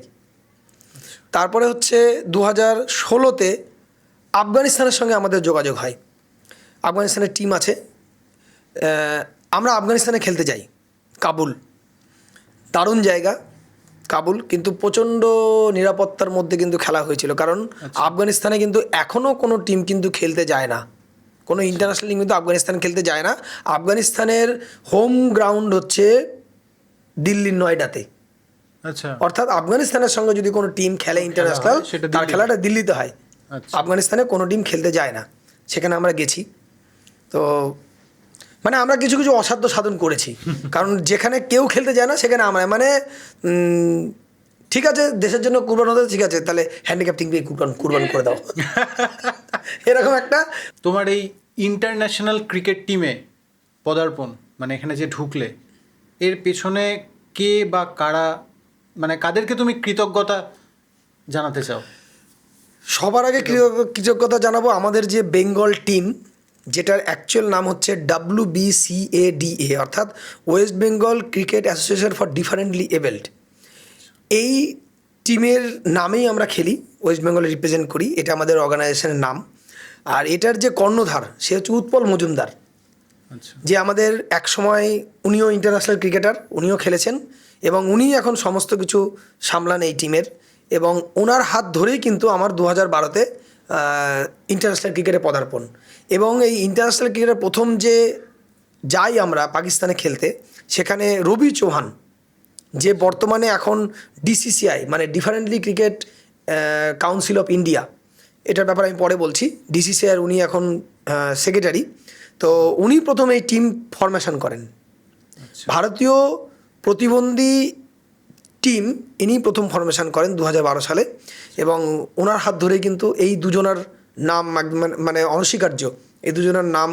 তারপরে হচ্ছে 2016-তে আফগানিস্তানের সঙ্গে আমাদের যোগাযোগ হয়। আফগানিস্তানের টিম আছে, আমরা আফগানিস্তানে খেলতে যাই, কাবুল, দারুণ জায়গা কাবুল, কিন্তু প্রচণ্ড নিরাপত্তার মধ্যে কিন্তু খেলা হয়েছিল, কারণ আফগানিস্তানে কিন্তু এখনও কোনো টিম কিন্তু খেলতে যায় না, কোনো ইন্টারন্যাশনাল টিম কিন্তু আফগানিস্তান খেলতে যায় না। আফগানিস্তানের হোম গ্রাউন্ড হচ্ছে দিল্লির নয়ডাতে। আচ্ছা, অর্থাৎ আফগানিস্তানের সঙ্গে যদি কোনো টিম খেলে ইন্টারন্যাশনাল, তার খেলাটা দিল্লিতে হয়। আফগানিস্তানে কোনো টিম খেলতে যায় না, সেখানে আমরা গেছি। তো মানে আমরা কিছু কিছু অসাধ্য সাধন করেছি, কারণ যেখানে কেউ খেলতে যায় না সেখানে আমরা মানে ঠিক আছে দেশের জন্য কুরবান হতে, ঠিক আছে তাহলে হ্যান্ডিক্যাপ টিমকে কুরবান করে দাও, এরকম একটা। তোমার এই ইন্টারন্যাশনাল ক্রিকেট টিমে পদার্পণ মানে এখানে যে ঢুকলে, এর পেছনে কে বা কারা, মানে কাদেরকে তুমি কৃতজ্ঞতা জানাতে চাও? সবার আগে কৃতজ্ঞতা জানাবো আমাদের যে বেঙ্গল টিম, যেটার অ্যাকচুয়াল নাম হচ্ছে WBCADA, অর্থাৎ West Bengal cricket association for differently abled. এই টিমের নামেই আমরা খেলি, ওয়েস্ট বেঙ্গলে রিপ্রেজেন্ট করি, এটা আমাদের অর্গানাইজেশনের নাম। আর এটার যে কর্ণধার সে হচ্ছে উৎপল মজুমদার, আচ্ছা, যে আমাদের এক সময় উনিও ইন্টারন্যাশনাল ক্রিকেটার, উনিও খেলেছেন এবং উনি এখন সমস্ত কিছু সামলান এই টিমের, এবং ওনার হাত ধরেই কিন্তু আমার 2012-তে ইন্টারন্যাশনাল ক্রিকেটে পদার্পণ। এবং এই ইন্টারন্যাশনাল ক্রিকেটের প্রথম যে যাই আমরা পাকিস্তানে খেলতে, সেখানে রবি চৌহান, যে বর্তমানে এখন DCCI মানে differently cricket Council of India, এটার ব্যাপারে আমি পরে বলছি, DCCI উনি এখন সেক্রেটারি। তো উনি প্রথম এই টিম ফরমেশন করেন, ভারতীয় প্রতিবন্ধী টিম ইনি প্রথম ফরমেশন করেন 2012 সালে, এবং ওনার হাত ধরেই কিন্তু এই দুজনার নাম মানে অনস্বীকার্য, এই দুজনের নাম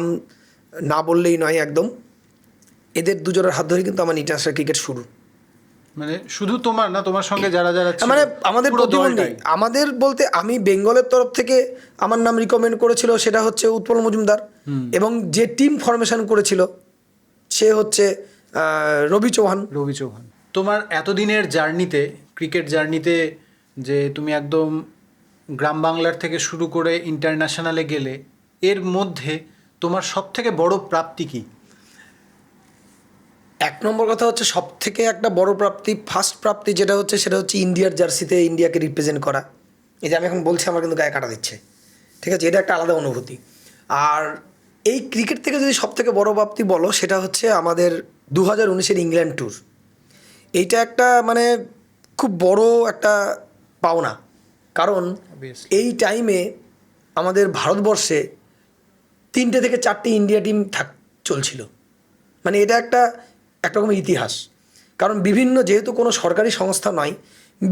না বললেই নয় একদম, এদের দুজনের হাত ধরেই কিন্তু আমার ইন্টারন্যাশনাল ক্রিকেট শুরু। মানে শুধু তোমার না, তোমার সঙ্গে যারা যারা ছিল, মানে আমাদের পুরো প্রতিবন্ধী, দলটাই? আমাদের বলতে আমি বেঙ্গলের তরফ থেকে আমার নাম রিকমেন্ড করেছিল সেটা হচ্ছে উৎপল মজুমদার, এবং যে টিম ফরমেশন করেছিল সে হচ্ছে রবি চৌহান। তোমার এতদিনের জার্নিতে, ক্রিকেট জার্নিতে, যে তুমি একদম গ্রাম বাংলার থেকে শুরু করে ইন্টারন্যাশনালে গেলে, এর মধ্যে তোমার সবথেকে বড় প্রাপ্তি কি? এক নম্বর কথা হচ্ছে সব থেকে একটা বড় প্রাপ্তি, ফার্স্ট প্রাপ্তি যেটা হচ্ছে সেটা হচ্ছে ইন্ডিয়ার জার্সিতে ইন্ডিয়াকে রিপ্রেজেন্ট করা। এই যে আমি এখন বলছি আমার কিন্তু গায়ে কাটা দিচ্ছে, ঠিক আছে, এটা একটা আলাদা অনুভূতি। আর এই ক্রিকেট থেকে যদি সব থেকে বড় প্রাপ্তি বলো, সেটা হচ্ছে আমাদের 2019-এর ইংল্যান্ড ট্যুর। এইটা একটা মানে খুব বড় একটা পাওনা, কারণ Obviously. এই টাইমে আমাদের ভারতবর্ষে 3টে থেকে 4টে ইন্ডিয়া টিম চলছিল। মানে এটা একটা রকমের ইতিহাস, কারণ বিভিন্ন, যেহেতু কোনো সরকারি সংস্থা নয়,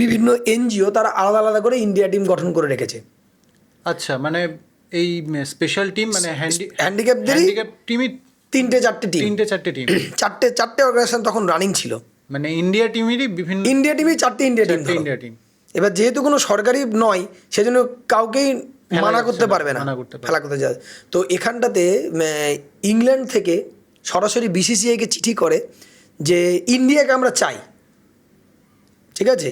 বিভিন্ন এনজিও তারা আলাদা আলাদা করে ইন্ডিয়া টিম গঠন করে রেখেছে। আচ্ছা, মানে এই স্পেশাল টিম মানে হ্যান্ডিক্যাপদেরই হ্যান্ডিক্যাপ টিমই 3টে-4টে টিম, 3-4টে টিম, চারটে অর্গানাইজেশন তখন রানিং ছিল। মানে ইন্ডিয়া টিমেরই বিভিন্ন ইন্ডিয়া টিমই 4টে ইন্ডিয়া টিম। India team. এবার যেহেতু কোনো সরকারি নয়, সেজন্য কাউকেই ফেলা মানা যাচ্ছে করতে না, পারবে না, মানা করতে পারবে খেলা করতে যায়। তো এখানটাতে ইংল্যান্ড থেকে সরাসরি বিসিসিআইকে চিঠি করে যে ইন্ডিয়াকে আমরা চাই, ঠিক আছে,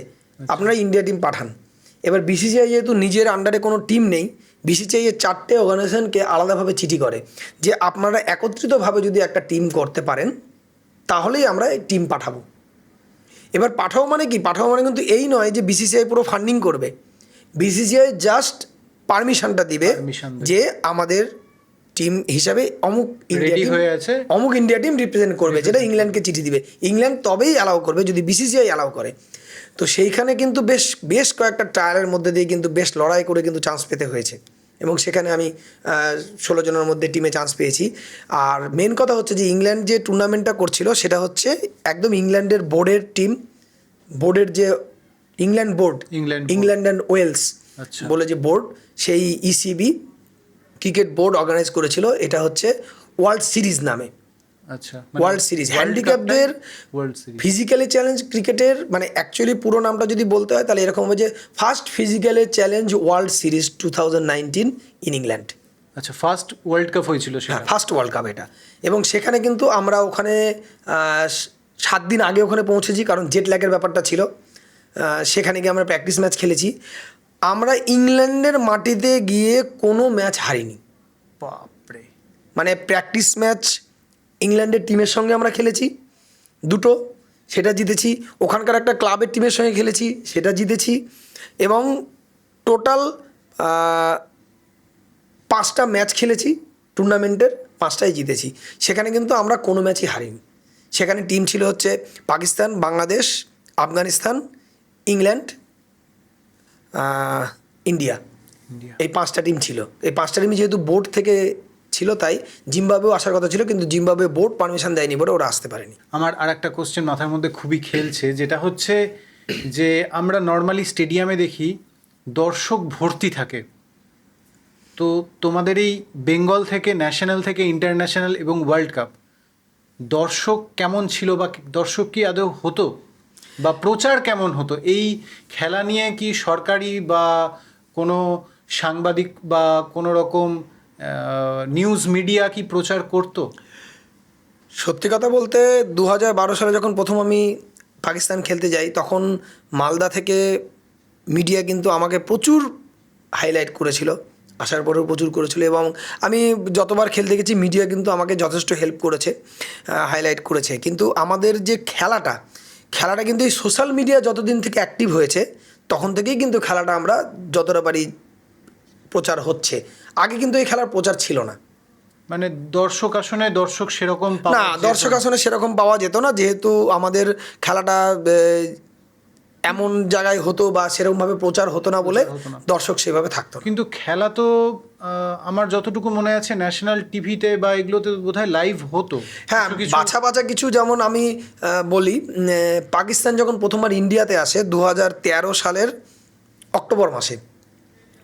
আপনারা ইন্ডিয়া টিম পাঠান। এবার বিসিসিআই যেহেতু নিজের আন্ডারে কোনো টিম নেই, বিসিসিআই এর 4টে অর্গানাইজেশনকে আলাদাভাবে চিঠি করে যে আপনারা একত্রিতভাবে যদি একটা টিম করতে পারেন তাহলেই আমরা এই টিম পাঠাবো। এবার পাঠাও মানে কি, পাঠাও মানে কিন্তু এই নয় যে বিসিসিআই পুরো ফান্ডিং করবে, বিসিসিআই জাস্ট পারমিশনটা দিবে যে আমাদের টিম হিসাবে অমুক ইন্ডিয়া রেডি টিম, হয়ে আছে, অমুক ইন্ডিয়া টিম রিপ্রেজেন্ট করবে, যেটা ইংল্যান্ডকে চিঠি দিবে। ইংল্যান্ড তবেই অ্যালাউ করবে যদি বিসিসিআই অ্যালাউ করে। তো সেইখানে কিন্তু বেশ কয়েকটা ট্রায়ালের মধ্যে দিয়ে কিন্তু বেশ লড়াই করে কিন্তু চান্স পেতে হয়েছে, এবং সেখানে আমি 16 জনের মধ্যে টিমে চান্স পেয়েছি। আর মেন কথা হচ্ছে যে ইংল্যান্ড যে টুর্নামেন্টটা করছিল সেটা হচ্ছে একদম ইংল্যান্ডের বোর্ডের টিম, বোর্ডের যে ইংল্যান্ড অ্যান্ড ওয়েলস আচ্ছা, বলে যে বোর্ড, সেই ইসিবি ক্রিকেট বোর্ড অর্গানাইজ করেছিল। এটা হচ্ছে ওয়ার্ল্ড সিরিজ নামে, আচ্ছা, ওয়ার্ল্ড সিরিজ হ্যান্ডিক্যাপদের ওয়ার্ল্ড সিরিজ, ফিজিক্যালি চ্যালেঞ্জ ক্রিকেটের, মানে অ্যাকচুয়ালি পুরো নামটা যদি বলতে হয় তাহলে এরকম হবে যে first physically challenge world series 2019 in England. আচ্ছা, ফার্স্ট ওয়ার্ল্ড কাপ হয়েছিল সেটা, হ্যাঁ, ফার্স্ট ওয়ার্ল্ড কাপ এটা। এবং সেখানে কিন্তু আমরা ওখানে 7 দিন আগে ওখানে পৌঁছেছি, কারণ জেট ল্যাগের ব্যাপারটা ছিল। সেখানে গিয়ে আমরা প্র্যাকটিস ম্যাচ খেলেছি। আমরা ইংল্যান্ডের মাটিতে গিয়ে কোনো ম্যাচ হারিনি। বাপরে, মানে প্র্যাকটিস ম্যাচ ইংল্যান্ডের টিমের সঙ্গে আমরা খেলেছি 2টো, সেটা জিতেছি। ওখানকার একটা ক্লাবের টিমের সঙ্গে খেলেছি, সেটা জিতেছি। এবং টোটাল 5টা ম্যাচ খেলেছি টুর্নামেন্টের, 5টাই জিতেছি। সেখানে কিন্তু আমরা কোনো ম্যাচই হারিনি। সেখানে টিম ছিল হচ্ছে পাকিস্তান, বাংলাদেশ, আফগানিস্তান, ইংল্যান্ড, ইন্ডিয়া, এই 5টা টিম ছিল। এই 5টা টিমই যেহেতু বোর্ড থেকে ছিল তাই জিম্বাবুয়েও আসার কথা ছিল, কিন্তু জিম্বাবুয়ে বোর্ড পারমিশন দেয়নি বলে ওরা আসতে পারেনি। আমার আর একটা কোশ্চেন মাথার মধ্যে খুবই খেলছে, যেটা হচ্ছে যে আমরা নর্মালি স্টেডিয়ামে দেখি দর্শক ভর্তি থাকে, তো তোমাদের এই বেঙ্গল থেকে, ন্যাশনাল থেকে ইন্টারন্যাশনাল এবং ওয়ার্ল্ড কাপ, দর্শক কেমন ছিল, বা দর্শক কি আদৌ হতো, বা প্রচার কেমন হতো এই খেলা নিয়ে? কি সরকারি বা কোনো সাংবাদিক বা কোনো রকম নিউজ মিডিয়া কি প্রচার করতো? সত্যি কথা বলতে 2012 সালে যখন প্রথম আমি পাকিস্তান খেলতে যাই, তখন মালদা থেকে মিডিয়া কিন্তু আমাকে প্রচুর হাইলাইট করেছিল, আসার পরেও প্রচুর করেছিল। এবং আমি যতবার খেলতে গেছি মিডিয়া কিন্তু আমাকে যথেষ্ট হেল্প করেছে, হাইলাইট করেছে। কিন্তু আমাদের যে খেলাটা কিন্তু এই সোশ্যাল মিডিয়া যতদিন থেকে অ্যাক্টিভ হয়েছে তখন থেকেই কিন্তু খেলাটা আমরা যতটা পারি প্রচার হচ্ছে। আগে কিন্তু এই খেলার প্রচার ছিল না। মানে দর্শক আসনে দর্শক সেরকম না, দর্শক আসনে সেরকম পাওয়া যেত না, যেহেতু আমাদের খেলাটা এমন জায়গায় হতো বা সেরকমভাবে প্রচার হতো না বলে দর্শক সেভাবে থাকতো না। কিন্তু খেলা তো আমার যতটুকু মনে আছে ন্যাশনাল টিভিতে বা এগুলোতে বোধহয় লাইভ হতো। হ্যাঁ, বাছা কিছু, যেমন আমি বলি, পাকিস্তান যখন প্রথমবার ইন্ডিয়াতে আসে 2013 সালের অক্টোবর মাসে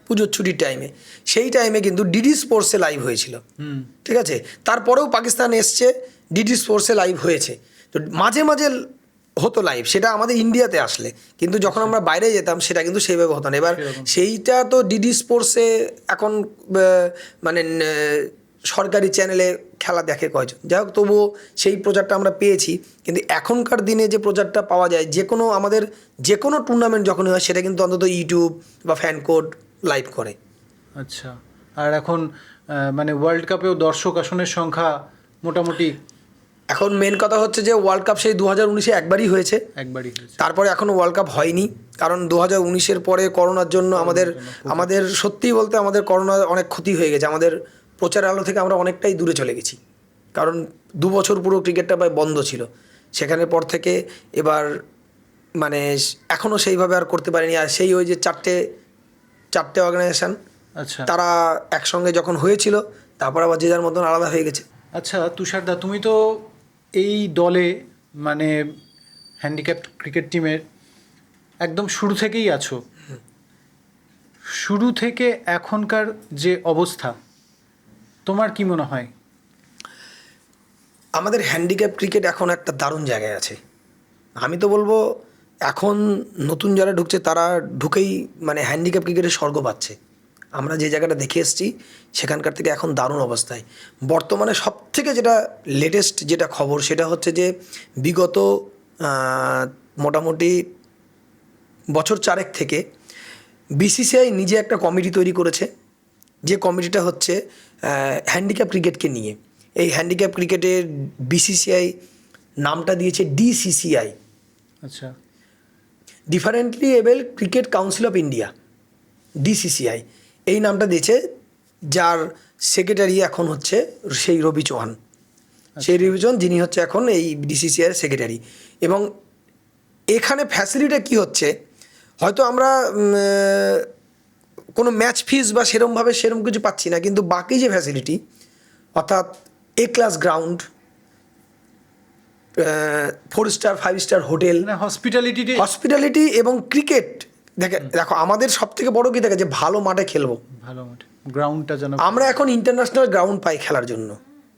পুজোর ছুটির টাইমে, সেই টাইমে কিন্তু ডিডি স্পোর্টসে লাইভ হয়েছিল, ঠিক আছে। তারপরেও পাকিস্তান এসছে, ডিডি স্পোর্টসে লাইভ হয়েছে। তো মাঝে মাঝে হতো লাইভ, সেটা আমাদের ইন্ডিয়াতে আসলে, কিন্তু যখন আমরা বাইরে যেতাম সেটা কিন্তু সেইভাবে হতো না। এবার সেইটা তো ডিডি স্পোর্টসে এখন মানে সরকারি চ্যানেলে খেলা দেখে কয়জন, যাই হোক, তবুও সেই প্রচারটা আমরা পেয়েছি। কিন্তু এখনকার দিনে যে প্রচারটা পাওয়া যায়, আমাদের যে কোনো টুর্নামেন্ট যখন হয় সেটা কিন্তু অন্তত ইউটিউব বা ফ্যান কোড লাইভ করে। আচ্ছা, আর এখন মানে ওয়ার্ল্ড কাপেও দর্শক আসনের সংখ্যা মোটামুটি, এখন মেন কথা হচ্ছে যে ওয়ার্ল্ড কাপ সেই 2019-এ একবারই হয়েছে, তারপরে এখনও ওয়ার্ল্ড কাপ হয়নি। কারণ 2019-এর পরে করোনার জন্য আমাদের সত্যিই বলতে আমাদের করোনা অনেক ক্ষতি হয়ে গেছে। আমাদের প্রচার আলো থেকে আমরা অনেকটাই দূরে চলে গেছি, কারণ 2 বছর পুরো ক্রিকেটটা প্রায় বন্ধ ছিল। সেখানের পর থেকে এবার মানে এখনও সেইভাবে আর করতে পারিনি। আর সেই ওই যে চারটে অর্গানাইজেশন আচ্ছা তারা একসঙ্গে যখন হয়েছিল, তারপর আবার যে যার মতন আলাদা হয়ে গেছে। আচ্ছা তুষারদা, তুমি তো এই দলে মানে হ্যান্ডিক্যাপড ক্রিকেট টিমের একদম শুরু থেকেই আছো। শুরু থেকে এখনকার যে অবস্থা, তোমার কি মনে হয়? আমাদের হ্যান্ডিক্যাপ ক্রিকেট এখন একটা দারুণ জায়গায় আছে। আমি তো বলবো এখন নতুন যারা ঢুকছে তারা ঢুকেই মানে হ্যান্ডিক্যাপ ক্রিকেটের স্বর্গ পাচ্ছে। আমরা যে জায়গাটা দেখে এসেছি সেখানকার থেকে এখন দারুণ অবস্থায়। বর্তমানে সবথেকে যেটা লেটেস্ট যেটা খবর সেটা হচ্ছে যে বিগত মোটামুটি বছর চারেক থেকে বিসিসিআই নিজে একটা কমিটি তৈরি করেছে, যে কমিটিটা হচ্ছে হ্যান্ডিক্যাপ ক্রিকেটকে নিয়ে। এই হ্যান্ডিক্যাপ ক্রিকেটের বিসিসিআই নামটা দিয়েছে ডিসিসিআই, আচ্ছা Differently Abled Cricket Council of India, DCCI এই নামটা দিয়েছে। যার সেক্রেটারি এখন হচ্ছে সেই রবি চৌহান, সেই রবি চৌহান যিনি হচ্ছে এখন এই ডিসিসিআইয়ের সেক্রেটারি। এবং এখানে ফ্যাসিলিটিটা কী হচ্ছে, হয়তো আমরা কোনো ম্যাচ ফিস বা সেরম কিছু পাচ্ছি না, কিন্তু বাকি যে ফ্যাসিলিটি অর্থাৎ A class ground, 4 star 5 star hotel, মানে হসপিটালিটি এবং ক্রিকেট দেখো আমাদের সব থেকে বড় কী থাকে যে ভালো মাঠে খেলবো, ভালো মাঠে গ্রাউন্ডটা যেন আমরা এখন ইন্টারন্যাশনাল গ্রাউন্ড পাই খেলার জন্য।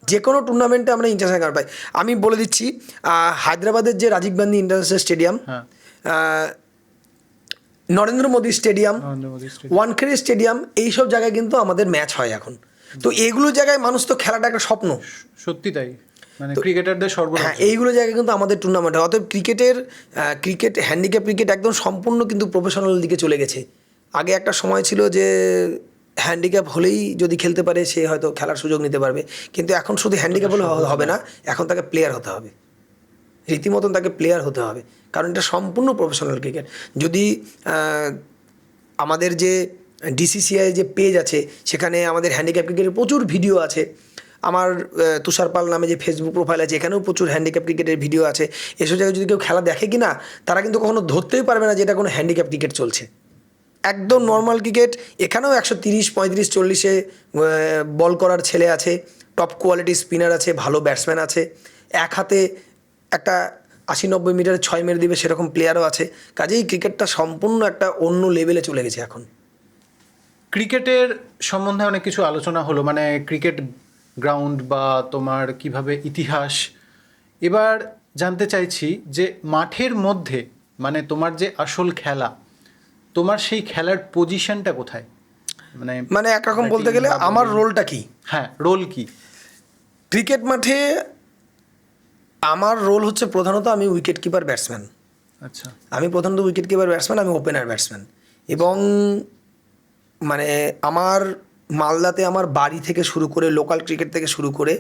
যে কোনো টুর্নামেন্টে আমরা ইন্টারন্যাশনাল গ্রাউন্ড পাই। আমি বলে দিচ্ছি, হায়দ্রাবাদের যে রাজীব গান্ধী ইন্টারন্যাশনাল স্টেডিয়াম, হ্যাঁ Narendra Modi stadium, Narendra Modi stadium, Wankhede stadium, এইসব জায়গায় কিন্তু আমাদের ম্যাচ হয় এখন। তো এইগুলো জায়গায় মানুষ তো খেলাটা একটা স্বপ্ন। সত্যি তাই, মানে ক্রিকেটারদের সর্বনাশ। হ্যাঁ, এইগুলো জায়গায় কিন্তু আমাদের টুর্নামেন্ট হয়। অতএব ক্রিকেট হ্যান্ডিক্যাপ ক্রিকেট একদম সম্পূর্ণ কিন্তু প্রফেশনাল দিকে চলে গেছে। আগে একটা সময় ছিল যে হ্যান্ডিক্যাপ হলেই যদি খেলতে পারে সে হয়তো খেলার সুযোগ নিতে পারবে, কিন্তু এখন শুধু হ্যান্ডিক্যাপ হলে হবে না, এখন তাকে প্লেয়ার হতে হবে, রীতিমতন তাকে প্লেয়ার হতে হবে, কারণ এটা সম্পূর্ণ প্রফেশনাল ক্রিকেট। যদি আমাদের যে ডিসিসিআই যে পেজ আছে সেখানে আমাদের হ্যান্ডিক্যাপ ক্রিকেটের প্রচুর ভিডিও আছে। আমার তুষার পাল নামে যে ফেসবুক প্রোফাইল আছে এখানেও প্রচুর হ্যান্ডিক্যাপ ক্রিকেটের ভিডিও আছে। এসব জায়গায় যদি কেউ খেলা দেখে কি না, তারা কিন্তু কখনো ধরতেই পারবে না যে এটা কোনো হ্যান্ডিক্যাপ ক্রিকেট চলছে। একদম নর্মাল ক্রিকেট। এখানেও 130, 35, 40-এ বল করার ছেলে আছে, টপ কোয়ালিটি স্পিনার আছে, ভালো ব্যাটসম্যান আছে, এক হাতে একটা 80-90 মিটারে 6 মেরে দিবে সেরকম প্লেয়ারও আছে। কাজেই ক্রিকেটটা সম্পূর্ণ একটা অন্য লেভেলে চলে গেছে এখন। ক্রিকেটের সম্বন্ধে অনেক কিছু আলোচনা হলো, মানে ক্রিকেট গ্রাউন্ড বা তোমার কিভাবে ইতিহাস। এবার জানতে চাইছি যে মাঠের মধ্যে মানে তোমার যে আসল খেলা, তোমার সেই খেলার পজিশনটা কোথায়? মানে একরকম বলতে গেলে আমার রোলটা কি? হ্যাঁ, রোল কি ক্রিকেট মাঠে আমার রোল হচ্ছে প্রধানত আমি উইকেট কিপার ব্যাটসম্যান। আচ্ছা, আমি প্রধানত উইকেট কিপার ব্যাটসম্যান, আমি ওপেনার ব্যাটসম্যান। এবং মানে আমার মালদাতে আমার বাড়ি থেকে শুরু করে লোকাল ক্রিকেট থেকে শুরু করে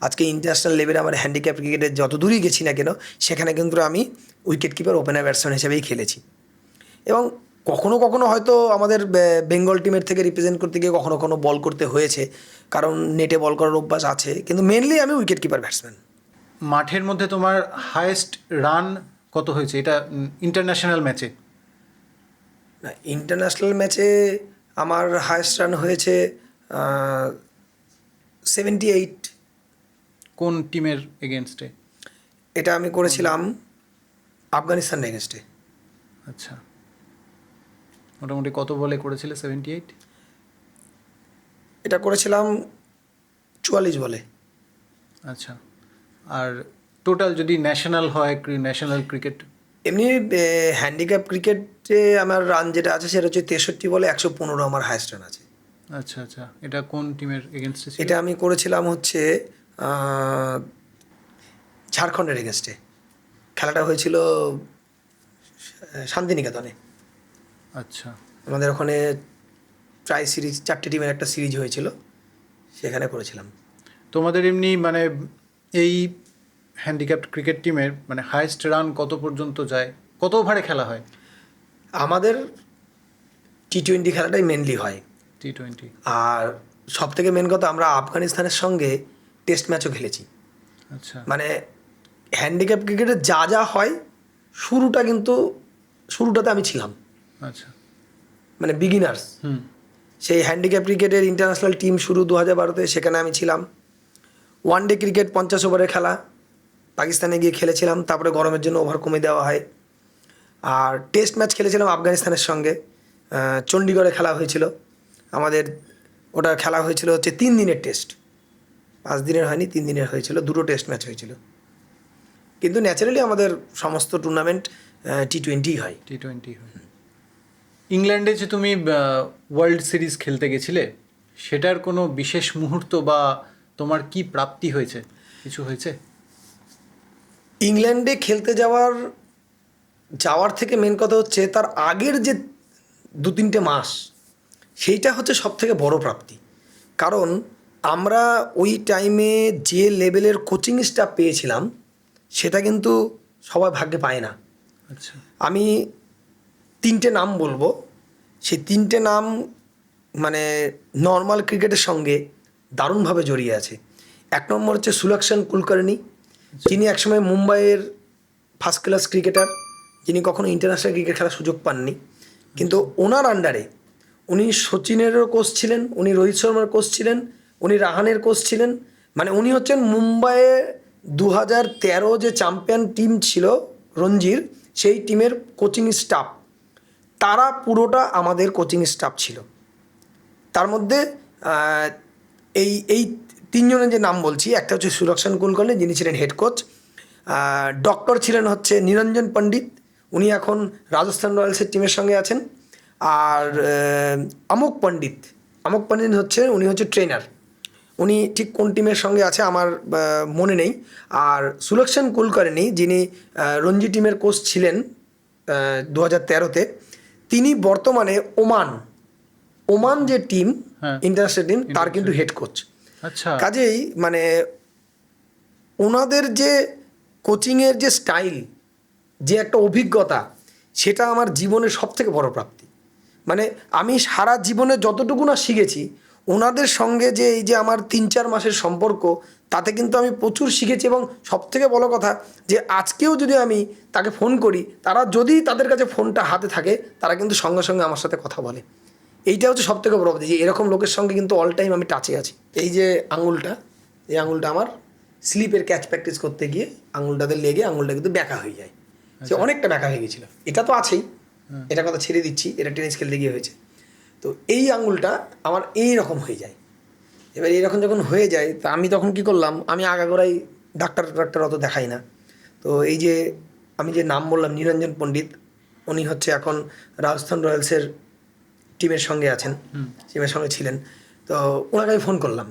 আজকে ইন্টারন্যাশনাল লেভেলে আমার হ্যান্ডিক্যাপ ক্রিকেটের যত দূরই গেছি না কেন, সেখানে কিন্তু আমি উইকেট কিপার ওপেনার ব্যাটসম্যান হিসেবেই খেলেছি। এবং কখনো কখনো হয়তো আমাদের বেঙ্গল টিমের থেকে রিপ্রেজেন্ট করতে গিয়ে কখনো কখনো বল করতে হয়েছে, কারণ নেটে বল করার অভ্যাস আছে, কিন্তু মেনলি আমি উইকেট কিপার ব্যাটসম্যান। মাঠের মধ্যে তোমার হায়েস্ট রান কত হয়েছে এটা ইন্টারন্যাশনাল ম্যাচে? ইন্টারন্যাশনাল ম্যাচে আমার হায়েস্ট রান হয়েছে 78। কোন টিমের এগেনস্টে? এটা আমি করেছিলাম আফগানিস্তান এগেনস্টে। আচ্ছা, মোটামুটি কত বলে করেছিলে 78? এটা করেছিলাম 44 বলে। আচ্ছা, আর টোটাল যদি ন্যাশনাল হয়, ন্যাশনাল ক্রিকেট এমনি হ্যান্ডিক্যাপ ক্রিকেটে আমার রান যেটা আছে সেটা হচ্ছে 63 বলে 115 আমার হায়েস্ট রান আছে। আচ্ছা আচ্ছা, এটা কোন টিমের এগেনস্টে ছিল? এটা আমি করেছিলাম হচ্ছে ঝাড়খণ্ডের এগেনস্টে। খেলাটা হয়েছিল শান্তিনিকেতনে। আচ্ছা, আমাদের ওখানে ট্রাই সিরিজ 4টে টিমের একটা সিরিজ হয়েছিল, সেখানে করেছিলাম। তোমাদের এমনি মানে এই হ্যান্ডিক্যাপড ক্রিকেট টিমের মানে হায়েস্ট রান কত পর্যন্ত যায়, কত ওভারে খেলা হয়? আমাদের T20 খেলাটাই মেনলি হয়। T20। আর সব থেকে মেন কথা, আমরা আফগানিস্তানের সঙ্গে টেস্ট ম্যাচও খেলেছি। আচ্ছা, মানে হ্যান্ডিক্যাপ ক্রিকেটে যা যা হয় শুরুটাতে আমি ছিলাম, আচ্ছা। মানে বিগিনার্স। হুম। সেই হ্যান্ডিক্যাপ ক্রিকেটের ইন্টারন্যাশনাল টিম শুরু 2012-তে, সেখানে আমি ছিলাম। ওয়ানডে ক্রিকেট 50 ওভারের খেলা পাকিস্তানে গিয়ে খেলেছিলাম, তারপরে গরমের জন্য ওভার কমে দেওয়া হয়। আর টেস্ট ম্যাচ খেলেছিলাম আফগানিস্তানের সঙ্গে, চণ্ডীগড়ে খেলা হয়েছিল আমাদের। ওটা খেলা হয়েছিল হচ্ছে 3 দিনের টেস্ট, 5 দিনের হয়নি, 3 দিনের হয়েছিল, 2টো টেস্ট ম্যাচ হয়েছিল। কিন্তু ন্যাচারালি আমাদের সমস্ত টুর্নামেন্ট T20 হয়। T20 হয়। ইংল্যান্ডে যে তুমি ওয়ার্ল্ড সিরিজ খেলতে গেছিলে, সেটার কোনো বিশেষ মুহূর্ত বা তোমার কি প্রাপ্তি হয়েছে, কিছু হয়েছে? ইংল্যান্ডে খেলতে যাওয়ার থেকে মেন কথা হচ্ছে তার আগের যে 2-3টে মাস, সেইটা হচ্ছে সবথেকে বড় প্রাপ্তি। কারণ আমরা ওই টাইমে যে লেভেলের কোচিং স্টাফ পেয়েছিলাম, সেটা কিন্তু সবাই ভাগ্যে পায় না। আচ্ছা। আমি 3টে নাম বলবো, সেই 3টে নাম মানে নর্মাল ক্রিকেটের সঙ্গে দারুণভাবে জড়িয়ে আছে। 1 নম্বর হচ্ছে সুলক্ষণ কুলকার্নি, যিনি একসময় মুম্বাইয়ের ফার্স্ট ক্লাস ক্রিকেটার, যিনি কখনো ইন্টারন্যাশনাল ক্রিকেট খেলার সুযোগ পাননি। কিন্তু ওনার আন্ডারে উনি সচিনেরও কোচ ছিলেন, উনি রোহিত শর্মার কোচ ছিলেন, উনি রাহানের কোচ ছিলেন। মানে উনি হচ্ছেন মুম্বাইয়ে 2013 যে চ্যাম্পিয়ন টিম ছিল রঞ্জির, সেই টিমের কোচিং স্টাফ, তারা পুরোটা আমাদের কোচিং স্টাফ ছিল। তার মধ্যে এই এই 3 জনের যে নাম বলছি, একটা হচ্ছে সুলক্ষণ কুলকার্নি, যিনি ছিলেন হেড কোচ। ডক্টর ছিলেন হচ্ছে নিরঞ্জন পণ্ডিত, উনি এখন রাজস্থান রয়্যালসের টিমের সঙ্গে আছেন। আর আমোক পণ্ডিত উনি হচ্ছে ট্রেনার। উনি ঠিক কোন টিমের সঙ্গে আছে আমার মনে নেই। আর সুলক্ষণ কুলকার্নি, যিনি রঞ্জি টিমের কোচ ছিলেন 2013-তে, তিনি বর্তমানে ওমান যে টিম, হ্যাঁ, ইন্টারন্যাশনাল টিম, তার কিন্তু হেড কোচ। আচ্ছা। কাজেই মানে ওনাদের যে কোচিংয়ের যে স্টাইল, যে একটা অভিজ্ঞতা, সেটা আমার জীবনের সবথেকে বড় প্রাপ্তি। মানে আমি সারা জীবনে যতটুকু না শিখেছি, ওনাদের সঙ্গে যে এই যে আমার 3-4 মাসের সম্পর্ক, তাতে কিন্তু আমি প্রচুর শিখেছি। এবং সবথেকে বড় কথা যে আজকেও যদি আমি তাকে ফোন করি, তারা যদি তাদের কাছে ফোনটা হাতে থাকে, তারা কিন্তু সঙ্গে সঙ্গে আমার সাথে কথা বলে। এইটা হচ্ছে সবথেকে বড় কথা, যে এরকম লোকের সঙ্গে কিন্তু অল টাইম আমি টাচে আছি। এই যে এই আঙুলটা আমার স্লিপের ক্যাচ প্র্যাকটিস করতে গিয়ে আঙুলটাতে লেগে আঙুলটা কিন্তু ব্যাকা হয়ে যায়। সে অনেকটা ব্যাকা হয়ে গেছিলো। এটা তো আছেই, এটা কথা ছেড়ে দিচ্ছি, এটা টেনিস খেলতে গিয়ে হয়েছে। তো এই আঙুলটা আমার এই রকম হয়ে যায়। এবার এইরকম যখন হয়ে যায়, তা আমি তখন কী করলাম, আমি আগাগোড়াই ডাক্তার অত দেখাই না। তো এই যে আমি যে নাম বললাম নিরঞ্জন পণ্ডিত, উনি হচ্ছে এখন রাজস্থান রয়্যালসের টিমের সঙ্গে আছেন, টিমের সঙ্গে ছিলেন। তো ওনাকে আমি ফোন করলাম,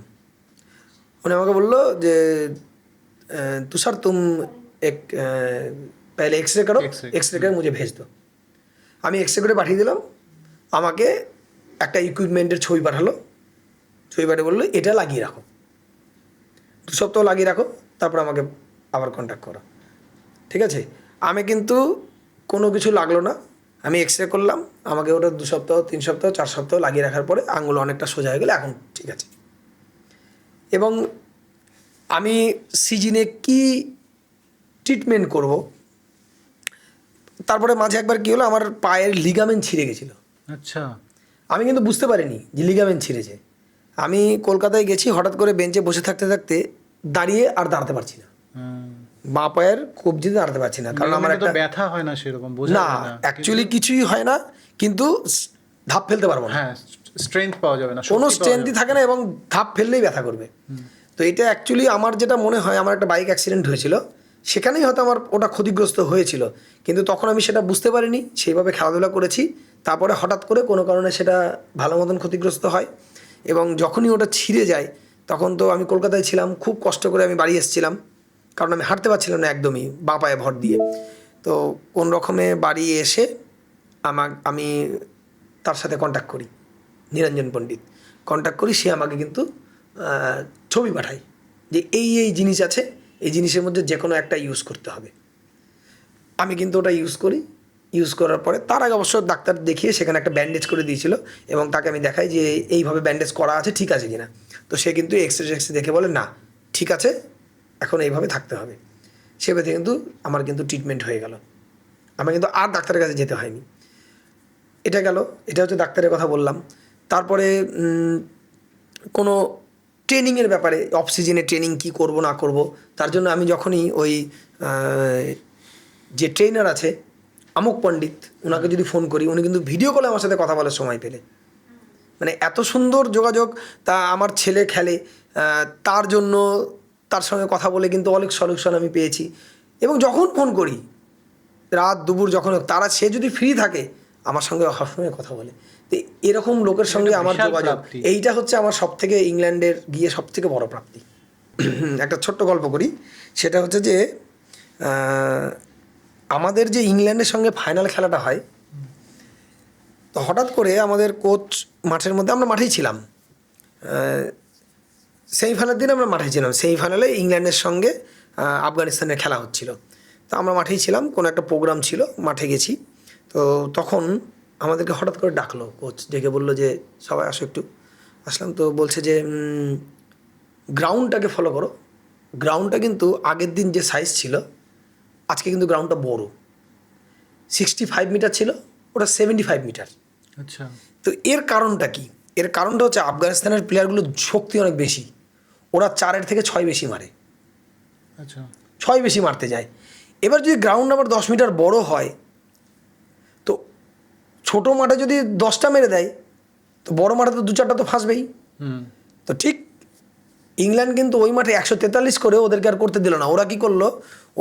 উনি আমাকে বললো যে তুষার তুম এক पहले एक्सरे करो, एक्सरे कर मुझे भेज दो। আমি এক্সরে করে পাঠিয়ে দিলাম। আমাকে একটা ইকুইপমেন্টের ছবি পাঠালো, ছবি পাঠিয়ে বললো এটা লাগিয়ে রাখো, 2 সপ্তাহ লাগিয়ে রাখো, তারপর আমাকে আবার কন্ট্যাক্ট করো। ঠিক আছে, আমি কিন্তু কোনো কিছু লাগলো না, আমি এক্সরে করলাম, আমাকে ওটা 2 সপ্তাহ 3 সপ্তাহ 4 সপ্তাহ লাগিয়ে রাখার পরে আঙুল অনেকটা সোজা হয়ে গেলে এখন ঠিক আছে। এবং আমি সিজনে কি ট্রিটমেন্ট করব, তারপরে মাঝে একবার কী হলো, আমার পায়ের লিগামেন্ট ছিঁড়ে গেছিলো। আচ্ছা। আমি কিন্তু বুঝতে পারিনি যে লিগামেন্ট ছিঁড়েছে। আমি কলকাতায় গেছি, হঠাৎ করে বেঞ্চে বসে থাকতে থাকতে দাঁড়িয়ে আর দাঁড়াতে পারছি না, বাঁ পায়ের কবজিতে দাঁড়াতে পারছি না। কারণ আমার একটা ব্যথা হয় না সেরকম, না অ্যাকচুয়ালি কিছুই হয় না, কিন্তু ধাপ ফেলতে পারবো না। হ্যাঁ, স্ট্রেংথ পাওয়া যাবে না, কোনো স্ট্রেংথই থাকে না, এবং ধাপ ফেললেই ব্যথা করবে। তো এটা অ্যাকচুয়ালি আমার যেটা মনে হয়, আমার একটা বাইক অ্যাক্সিডেন্ট হয়েছিল, সেখানেই হয়তো আমার ওটা ক্ষতিগ্রস্ত হয়েছিল, কিন্তু তখন আমি সেটা বুঝতে পারিনি, সেইভাবে খেলাধুলা করেছি। তারপরে হঠাৎ করে কোনো কারণে সেটা ভালো মতন ক্ষতিগ্রস্ত হয়, এবং যখনই ওটা ছিঁড়ে যায়, তখন তো আমি কলকাতায় ছিলাম, খুব কষ্ট করে আমি বাড়ি এসেছিলাম, কারণ আমি হাঁটতে পারছিলাম না একদমই, বাঁ পায়ে ভর দিয়ে। তো কোন রকমে বাড়ি এসে আমি তার সাথে কন্ট্যাক্ট করি, নিরঞ্জন পণ্ডিত কন্ট্যাক্ট করি, সে আমাকে কিন্তু ছবি পাঠায় যে এই জিনিস আছে, এই জিনিসের মধ্যে যে কোনো একটা ইউজ করতে হবে। আমি কিন্তু ওটা ইউজ করার পরে, তার আগে অবশ্য ডাক্তার দেখিয়ে সেখানে একটা ব্যান্ডেজ করে দিয়েছিল, এবং তাকে আমি দেখাই যে এইভাবে ব্যান্ডেজ করা আছে, ঠিক আছে কিনা। তো সে কিন্তু এক্সরে দেখে বলে না ঠিক আছে, এখন এইভাবে থাকতে হবে। সেভাবে কিন্তু আমার কিন্তু ট্রিটমেন্ট হয়ে গেল। আমার কিন্তু আর ডাক্তারের কাছে যেতে হয়নি। এটা গেল, এটা হচ্ছে ডাক্তারের কথা বললাম। তারপরে কোনো ট্রেনিংয়ের ব্যাপারে, অফ সিজনে ট্রেনিং কী করব না করব, তার জন্য আমি যখনই ওই যে ট্রেনার আছে আমুক পণ্ডিত, ওনাকে যদি ফোন করি, উনি কিন্তু ভিডিও কলে আমার সাথে কথা বলার সময় পেলে, মানে এত সুন্দর যোগাযোগ। তা আমার ছেলে খেলে, তার জন্য তার সঙ্গে কথা বলে কিন্তু অনেক সলিউশন আমি পেয়েছি। এবং যখন ফোন করি, রাত দুপুর যখন হোক, তারা সে যদি ফ্রি থাকে আমার সঙ্গে সবসময় কথা বলে। তো এরকম লোকের সঙ্গে আমার যোগাযোগ, এইটা হচ্ছে আমার সবথেকে ইংল্যান্ডের গিয়ে সবথেকে বড় প্রাপ্তি। একটা ছোট্ট গল্প করি, সেটা হচ্ছে যে আমাদের যে ইংল্যান্ডের সঙ্গে ফাইনাল খেলাটা হয়, তো হঠাৎ করে আমাদের কোচ মাঠের মধ্যে, আমরা মাঠেই ছিলাম, সেমিফাইনালের দিন আমরা মাঠেই ছিলাম। সেমিফাইনালে ইংল্যান্ডের সঙ্গে আফগানিস্তানের খেলা হচ্ছিল, তো আমরা মাঠেই ছিলাম, কোনো একটা প্রোগ্রাম ছিল, মাঠে গেছি। তো তখন আমাদেরকে হঠাৎ করে ডাকলো কোচ, ডেকে বললো যে সবাই আসো একটু। আসলাম, তো বলছে যে গ্রাউন্ডটাকে ফলো করো। গ্রাউন্ডটা কিন্তু আগের দিন যে সাইজ ছিল, আজকে কিন্তু গ্রাউন্ডটা বড়, 65 মিটার ছিল, ওটা 75 মিটার। আচ্ছা। তো এর কারণটা কি? এর কারণটা হচ্ছে আফগানিস্তানের প্লেয়ারগুলোর শক্তি অনেক বেশি, ওরা 4 থেকে 6 বেশি মারে। আচ্ছা। 6 বেশি মারতে যায়। এবার যদি গ্রাউন্ড আবার 10 মিটার বড় হয়, তো ছোটো মাঠে যদি 10টা মেরে দেয়, তো বড় মাঠে তো 2-4টা তো ফাঁসবেই। তো ঠিক ইংল্যান্ড কিন্তু ওই মাঠে 143 করে ওদেরকে আর করতে দিল না। ওরা কি করলো,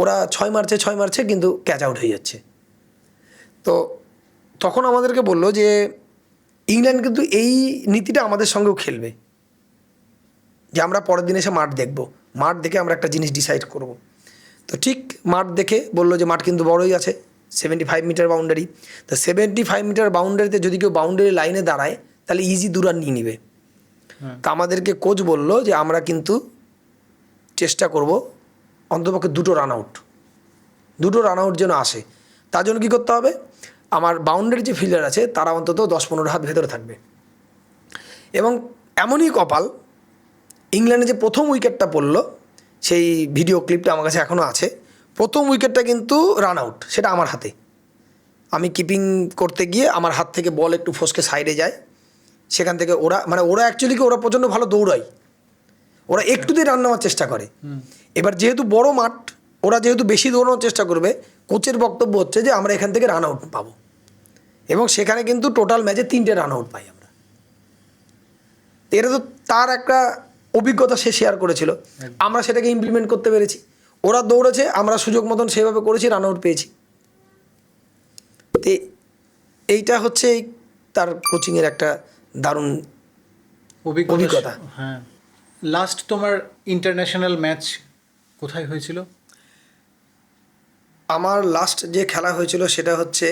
ওরা 6 মারছে কিন্তু ক্যাচ আউট হয়ে যাচ্ছে। তো তখন আমাদেরকে বললো যে ইংল্যান্ড কিন্তু এই নীতিটা আমাদের সঙ্গেও খেলবে, যে আমরা পরের দিন এসে মাঠ দেখব, মাঠ দেখে আমরা একটা জিনিস ডিসাইড করব। তো ঠিক মাঠ দেখে বললো যে মাঠ কিন্তু বড়ই আছে, 75 মিটার বাউন্ডারি। তো 75 মিটার বাউন্ডারিতে যদি কেউ বাউন্ডারি লাইনে দাঁড়ায়, তাহলে ইজি 2 রান নিয়ে নিবে। তা আমাদেরকে কোচ বলল যে আমরা কিন্তু চেষ্টা করব অন্ততপক্ষে 2টো রান আউট যেন আসে। তার জন্য কী করতে হবে, আমার বাউন্ডারি যে ফিল্ডার আছে তারা অন্তত 10-15 হাত ভেতরে থাকবে। এবং এমনই কপাল, ইংল্যান্ডে যে প্রথম উইকেটটা পড়লো, সেই ভিডিও ক্লিপটা আমার কাছে এখনও আছে। প্রথম উইকেটটা কিন্তু রান আউট, সেটা আমার হাতে। আমি কিপিং করতে গিয়ে আমার হাত থেকে বল একটু ফসকে সাইডে যায়, সেখান থেকে ওরা অ্যাকচুয়ালি ওরা প্রচণ্ড ভালো দৌড়ায়, ওরা একটুতেই রান নেওয়ার চেষ্টা করে। এবার যেহেতু বড় মাঠ, ওরা যেহেতু বেশি দৌড়ানোর চেষ্টা করবে, কোচের বক্তব্য হচ্ছে যে আমরা এখান থেকে রান আউট পাবো। এবং সেখানে কিন্তু টোটাল ম্যাচে 3টে রান আউট পাই আমরা। এটা তো তার একটা অভিজ্ঞতা সে শেয়ার করেছিল, আমরা সেটাকে ইমপ্লিমেন্ট করতে পেরেছি। ওরা দৌড়েছে, আমরা সুযোগ মতন সেভাবে করেছি, রান আউট পেয়েছি। তো এইটা হচ্ছে তার কোচিংয়ের একটা দারুণ অভিজ্ঞতা। হ্যাঁ। লাস্ট তোমার ইন্টারন্যাশনাল ম্যাচ কোথায় হয়েছিল? আমার লাস্ট যে খেলা হয়েছিল সেটা হচ্ছে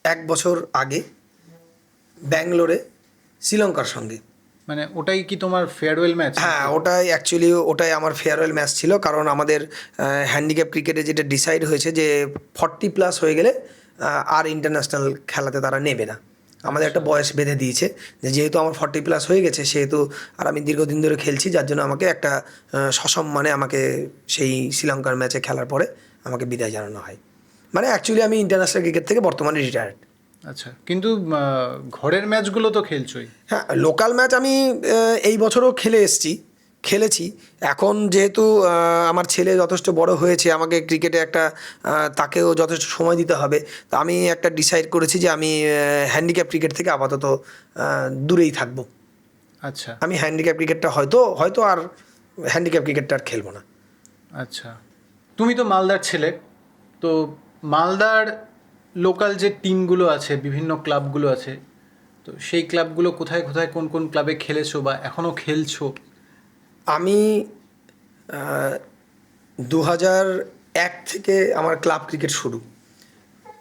1 বছর আগে ব্যাঙ্গালোরে শ্রীলঙ্কার সঙ্গে। মানে ওটাই কি তোমার ফেয়ারওয়েল ম্যাচ? হ্যাঁ, ওটাই আমার ফেয়ারওয়েল ম্যাচ ছিল। কারণ আমাদের হ্যান্ডিক্যাপ ক্রিকেটে যেটা ডিসাইড হয়েছে যে 40+ হয়ে গেলে আর ইন্টারন্যাশনাল খেলাতে তারা নেবে না। আমাদের একটা বয়স বেঁধে দিয়েছে, যে যেহেতু আমার 40+ হয়ে গেছে, সেহেতু আর আমি দীর্ঘদিন ধরে খেলছি, যার জন্য আমাকে একটা সসম্মানে আমাকে সেই শ্রীলঙ্কার ম্যাচে খেলার পরে আমাকে বিদায় জানানো হয়। মানে অ্যাকচুয়ালি আমি ইন্টারন্যাশনাল ক্রিকেট থেকে বর্তমানে রিটায়ার্ড। আচ্ছা, কিন্তু ঘরের ম্যাচগুলো তো খেলছোই। হ্যাঁ, লোকাল ম্যাচ আমি এই বছরও খেলেছি। এখন যেহেতু আমার ছেলে যথেষ্ট বড় হয়েছে, আমাকে ক্রিকেটে তাকেও যথেষ্ট সময় দিতে হবে। তা আমি একটা ডিসাইড করেছি যে আমি হ্যান্ডিক্যাপ ক্রিকেট থেকে আপাতত দূরেই থাকবো। আচ্ছা। আমি হ্যান্ডিক্যাপ ক্রিকেটটা হয়তো আর হ্যান্ডিক্যাপ ক্রিকেটটা আর খেলবো না। আচ্ছা, তুমি তো মালদার ছেলে, তো মালদার লোকাল যে টিমগুলো আছে, বিভিন্ন ক্লাবগুলো আছে, তো সেই ক্লাবগুলো কোথায় কোথায় কোন কোন ক্লাবে খেলেছো বা এখনও খেলছো? আমি 2001 থেকে আমার ক্লাব ক্রিকেট শুরু।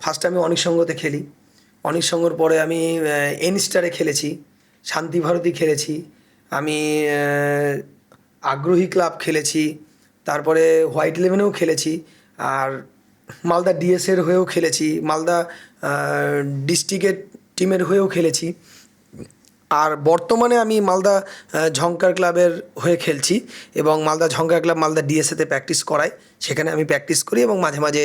ফার্স্টে আমি অনিক সঙ্গতে খেলি, অনিক সঙ্গর পরে আমি এন স্টারে খেলেছি, শান্তি ভারতী খেলেছি, আমি আগ্রহী ক্লাব খেলেছি, তারপরে হোয়াইট ইলেভেনেও খেলেছি, আর মালদা ডিএসের হয়েও খেলেছি, মালদা ডিস্ট্রিক্টের টিমের হয়েও খেলেছি। আর বর্তমানে আমি মালদা ঝঙ্কার ক্লাবের হয়ে খেলছি, এবং মালদা ঝঙ্কার ক্লাব মালদা ডিএসএতে প্র্যাকটিস করায়, সেখানে আমি প্র্যাকটিস করি এবং মাঝে মাঝে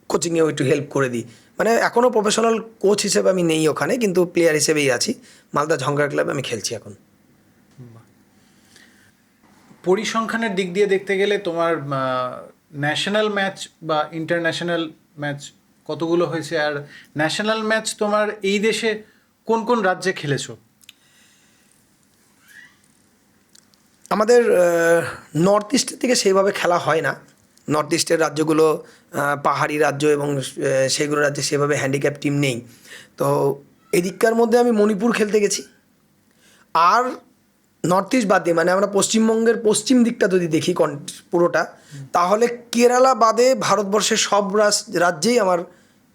কোচিংয়েও একটু হেল্প করে দিই। মানে এখনও প্রফেশনাল কোচ হিসেবে আমি নেই ওখানে, কিন্তু প্লেয়ার হিসেবেই আছি। মালদা ঝংকার ক্লাবে আমি খেলছি এখন। পরিসংখ্যানের দিক দিয়ে দেখতে গেলে তোমার ন্যাশনাল ম্যাচ বা ইন্টারন্যাশনাল ম্যাচ কতগুলো হয়েছে, আর ন্যাশনাল ম্যাচ তোমার এই দেশে কোন কোন রাজ্যে খেলেছো? আমাদের নর্থ ইস্টের থেকে সেইভাবে খেলা হয় না। নর্থ ইস্টের রাজ্যগুলো পাহাড়ি রাজ্য, এবং সেগুলো রাজ্যে সেভাবে হ্যান্ডিক্যাপ টিম নেই। তো এদিককার মধ্যে আমি মণিপুর খেলতে গেছি। আর নর্থ ইস্ট বাদ দিয়ে, মানে আমরা পশ্চিমবঙ্গের পশ্চিম দিকটা যদি দেখি পুরোটা, তাহলে কেরালা বাদে ভারতবর্ষের সব রাজ্যেই আমার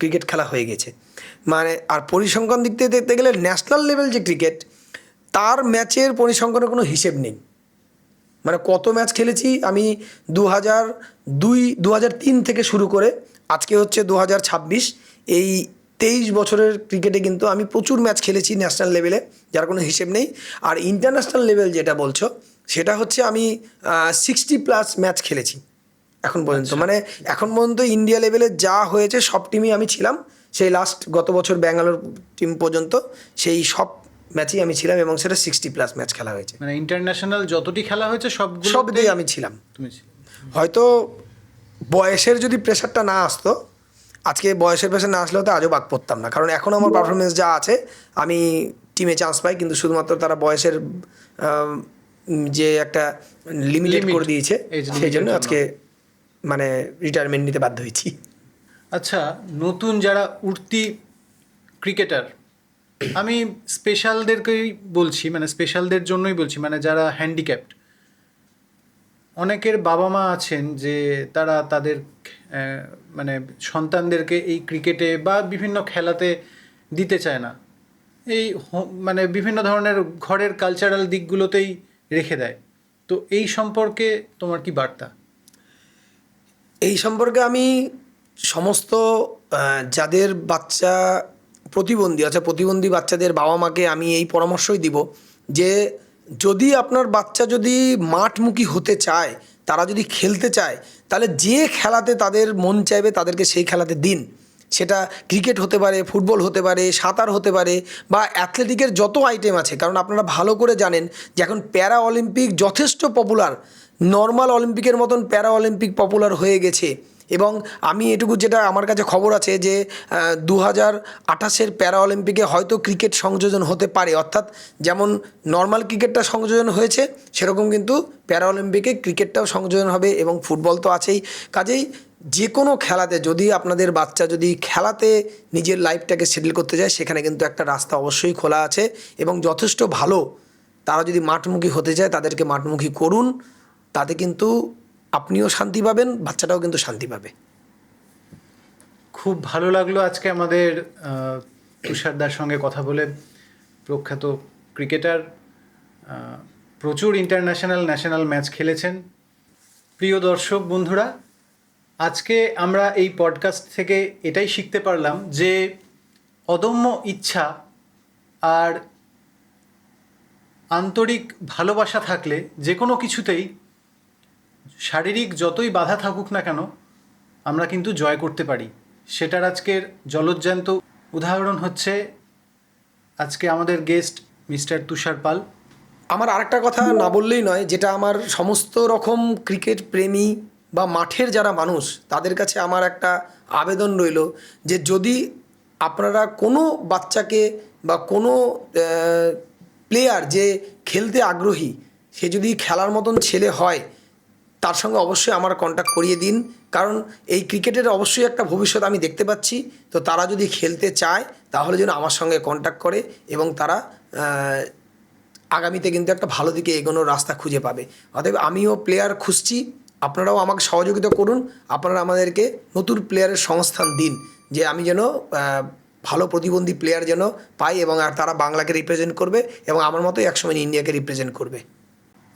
ক্রিকেট খেলা হয়ে গেছে। মানে আর পরিসংখ্যান দিক থেকে দেখতে গেলে ন্যাশনাল লেভেল যে ক্রিকেট, তার ম্যাচের পরিসংখ্যানের কোনো হিসেব নেই। মানে কত ম্যাচ খেলেছি আমি 2003 থেকে শুরু করে আজকে হচ্ছে 2026, এই 23 বছরের ক্রিকেটে কিন্তু আমি প্রচুর ম্যাচ খেলেছি ন্যাশনাল লেভেলে, যার কোনো হিসেব নেই। আর ইন্টারন্যাশনাল লেভেল যেটা বলছো, সেটা হচ্ছে আমি 60+ ম্যাচ খেলেছি এখন পর্যন্ত। মানে এখন পর্যন্ত ইন্ডিয়া লেভেলে যা হয়েছে সব টিমই আমি ছিলাম। সেই গত বছর ব্যাঙ্গালোর টিম পর্যন্ত সেই সব ম্যাচেই আমি ছিলাম, এবং সেটা 60+ ম্যাচ খেলা হয়েছে। মানে ইন্টারন্যাশনাল যতটি খেলা হয়েছে সবতেই আমি ছিলাম। তুমি ছিলে। হয়তো বয়সের যদি প্রেশারটা না আসতো, আজকে বয়সের প্রেশার না আসলেও তো আজও বাদ পড়তাম না, কারণ এখন আমার পারফরমেন্স যা আছে আমি টিমে চান্স পাই, কিন্তু শুধুমাত্র তারা বয়সের যে একটা লিমিটেড করে দিয়েছে, সেই জন্য আজকে মানে রিটায়ারমেন্ট নিতে বাধ্য হয়েছি। আচ্ছা, নতুন যারা উঠতি ক্রিকেটার, আমি স্পেশালদেরকেই বলছি, মানে স্পেশালদের জন্যই বলছি, মানে যারা হ্যান্ডিক্যাপড, অনেকের বাবা মা আছেন যে তারা তাদের মানে সন্তানদেরকে এই ক্রিকেটে বা বিভিন্ন খেলাতে দিতে চায় না, এই মানে বিভিন্ন ধরনের ঘরের কালচারাল দিকগুলোতেই রেখে দেয়। তো এই সম্পর্কে তোমার কি বার্তা? এই সম্পর্কে আমি সমস্ত যাদের বাচ্চা প্রতিবন্ধী আছে, প্রতিবন্ধী বাচ্চাদের বাবা মাকে আমি এই পরামর্শই দিব যে যদি আপনার বাচ্চা যদি মাঠমুখী হতে চায়, তারা যদি খেলতে চায়, তাহলে যে খেলাতে তাদের মন চাইবে তাদেরকে সেই খেলাতে দিন। সেটা ক্রিকেট হতে পারে, ফুটবল হতে পারে, সাঁতার হতে পারে, বা অ্যাথলেটিকের যত আইটেম আছে। কারণ আপনারা ভালো করে জানেন যে এখন প্যারা অলিম্পিক যথেষ্ট পপুলার, নর্মাল অলিম্পিকের মতন প্যারা অলিম্পিক পপুলার হয়ে গেছে। এবং আমি এটুকু যেটা আমার কাছে খবর আছে যে 2028 প্যারা অলিম্পিকে হয়তো ক্রিকেট সংযোজন হতে পারে, অর্থাৎ যেমন নর্মাল ক্রিকেটটা সংযোজন হয়েছে, সেরকম কিন্তু প্যারা অলিম্পিকে ক্রিকেটটাও সংযোজন হবে, এবং ফুটবল তো আছেই। কাজেই যে কোনো খেলাতে যদি আপনাদের বাচ্চা যদি খেলাতে নিজের লাইফটাকে সেটেল করতে যায়, সেখানে কিন্তু একটা রাস্তা অবশ্যই খোলা আছে, এবং যথেষ্ট ভালো। তারা যদি মাঠমুখী হতে চায়, তাদেরকে মাঠমুখী করুন। তাতে কিন্তু আপনিও শান্তি পাবেন, বাচ্চাটাও কিন্তু শান্তি পাবে। খুব ভালো লাগলো আজকে আমাদের তুষারদার সঙ্গে কথা বলে। প্রখ্যাত ক্রিকেটার, প্রচুর ইন্টারন্যাশনাল ন্যাশনাল ম্যাচ খেলেছেন। প্রিয় দর্শক বন্ধুরা, আজকে আমরা এই পডকাস্ট থেকে এটাই শিখতে পারলাম যে অদম্য ইচ্ছা আর আন্তরিক ভালোবাসা থাকলে যে কোনো কিছুতেই, শারীরিক যতই বাধা থাকুক না কেন, আমরা কিন্তু জয় করতে পারি। সেটার আজকের জলজ্যান্ত উদাহরণ হচ্ছে আজকে আমাদের গেস্ট মিস্টার তুষার পাল। আমার আরেকটা কথা না বললেই নয়, যেটা আমার সমস্ত রকম ক্রিকেট প্রেমী বা মাঠের যারা মানুষ, তাদের কাছে আমার একটা আবেদন রইল যে যদি আপনারা কোনো বাচ্চাকে বা কোনো প্লেয়ার যে খেলতে আগ্রহী, সে যদি খেলার মতন ছেলে হয়, তার সঙ্গে অবশ্যই আমার কন্ট্যাক্ট করিয়ে দিন। কারণ এই ক্রিকেটের অবশ্যই একটা ভবিষ্যৎ আমি দেখতে পাচ্ছি। তো তারা যদি খেলতে চায়, তাহলে যেন আমার সঙ্গে কন্ট্যাক্ট করে, এবং তারা আগামীতে কিন্তু একটা ভালো দিকে এগোনোর রাস্তা খুঁজে পাবে। অতএব আমিও প্লেয়ার খুঁজছি, আপনারাও আমাকে সহযোগিতা করুন। আপনারা আমাদেরকে নতুন প্লেয়ারের সংস্থান দিন, যে আমি যেন ভালো প্রতিবন্ধী প্লেয়ার যেন পাই, এবং আর তারা বাংলাকে রিপ্রেজেন্ট করবে, এবং আমার মতো একসময় ইন্ডিয়াকে রিপ্রেজেন্ট করবে।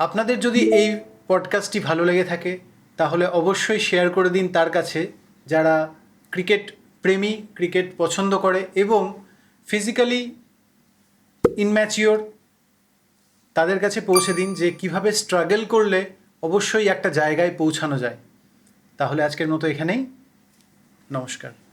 আপনাদের যদি এই পডকাস্টটি ভালো লেগে থাকে, তাহলে অবশ্যই শেয়ার করে দিন তার কাছে যারা ক্রিকেট প্রেমী, ক্রিকেট পছন্দ করে এবং ফিজিক্যালি ইনম্যাচিওর। তাদের কাছে পৌঁছে দিন যে কিভাবে স্ট্রাগল করলে অবশ্যই একটা জায়গায় পৌঁছানো যায়। তাহলে আজকের মতো এখানেই নমস্কার।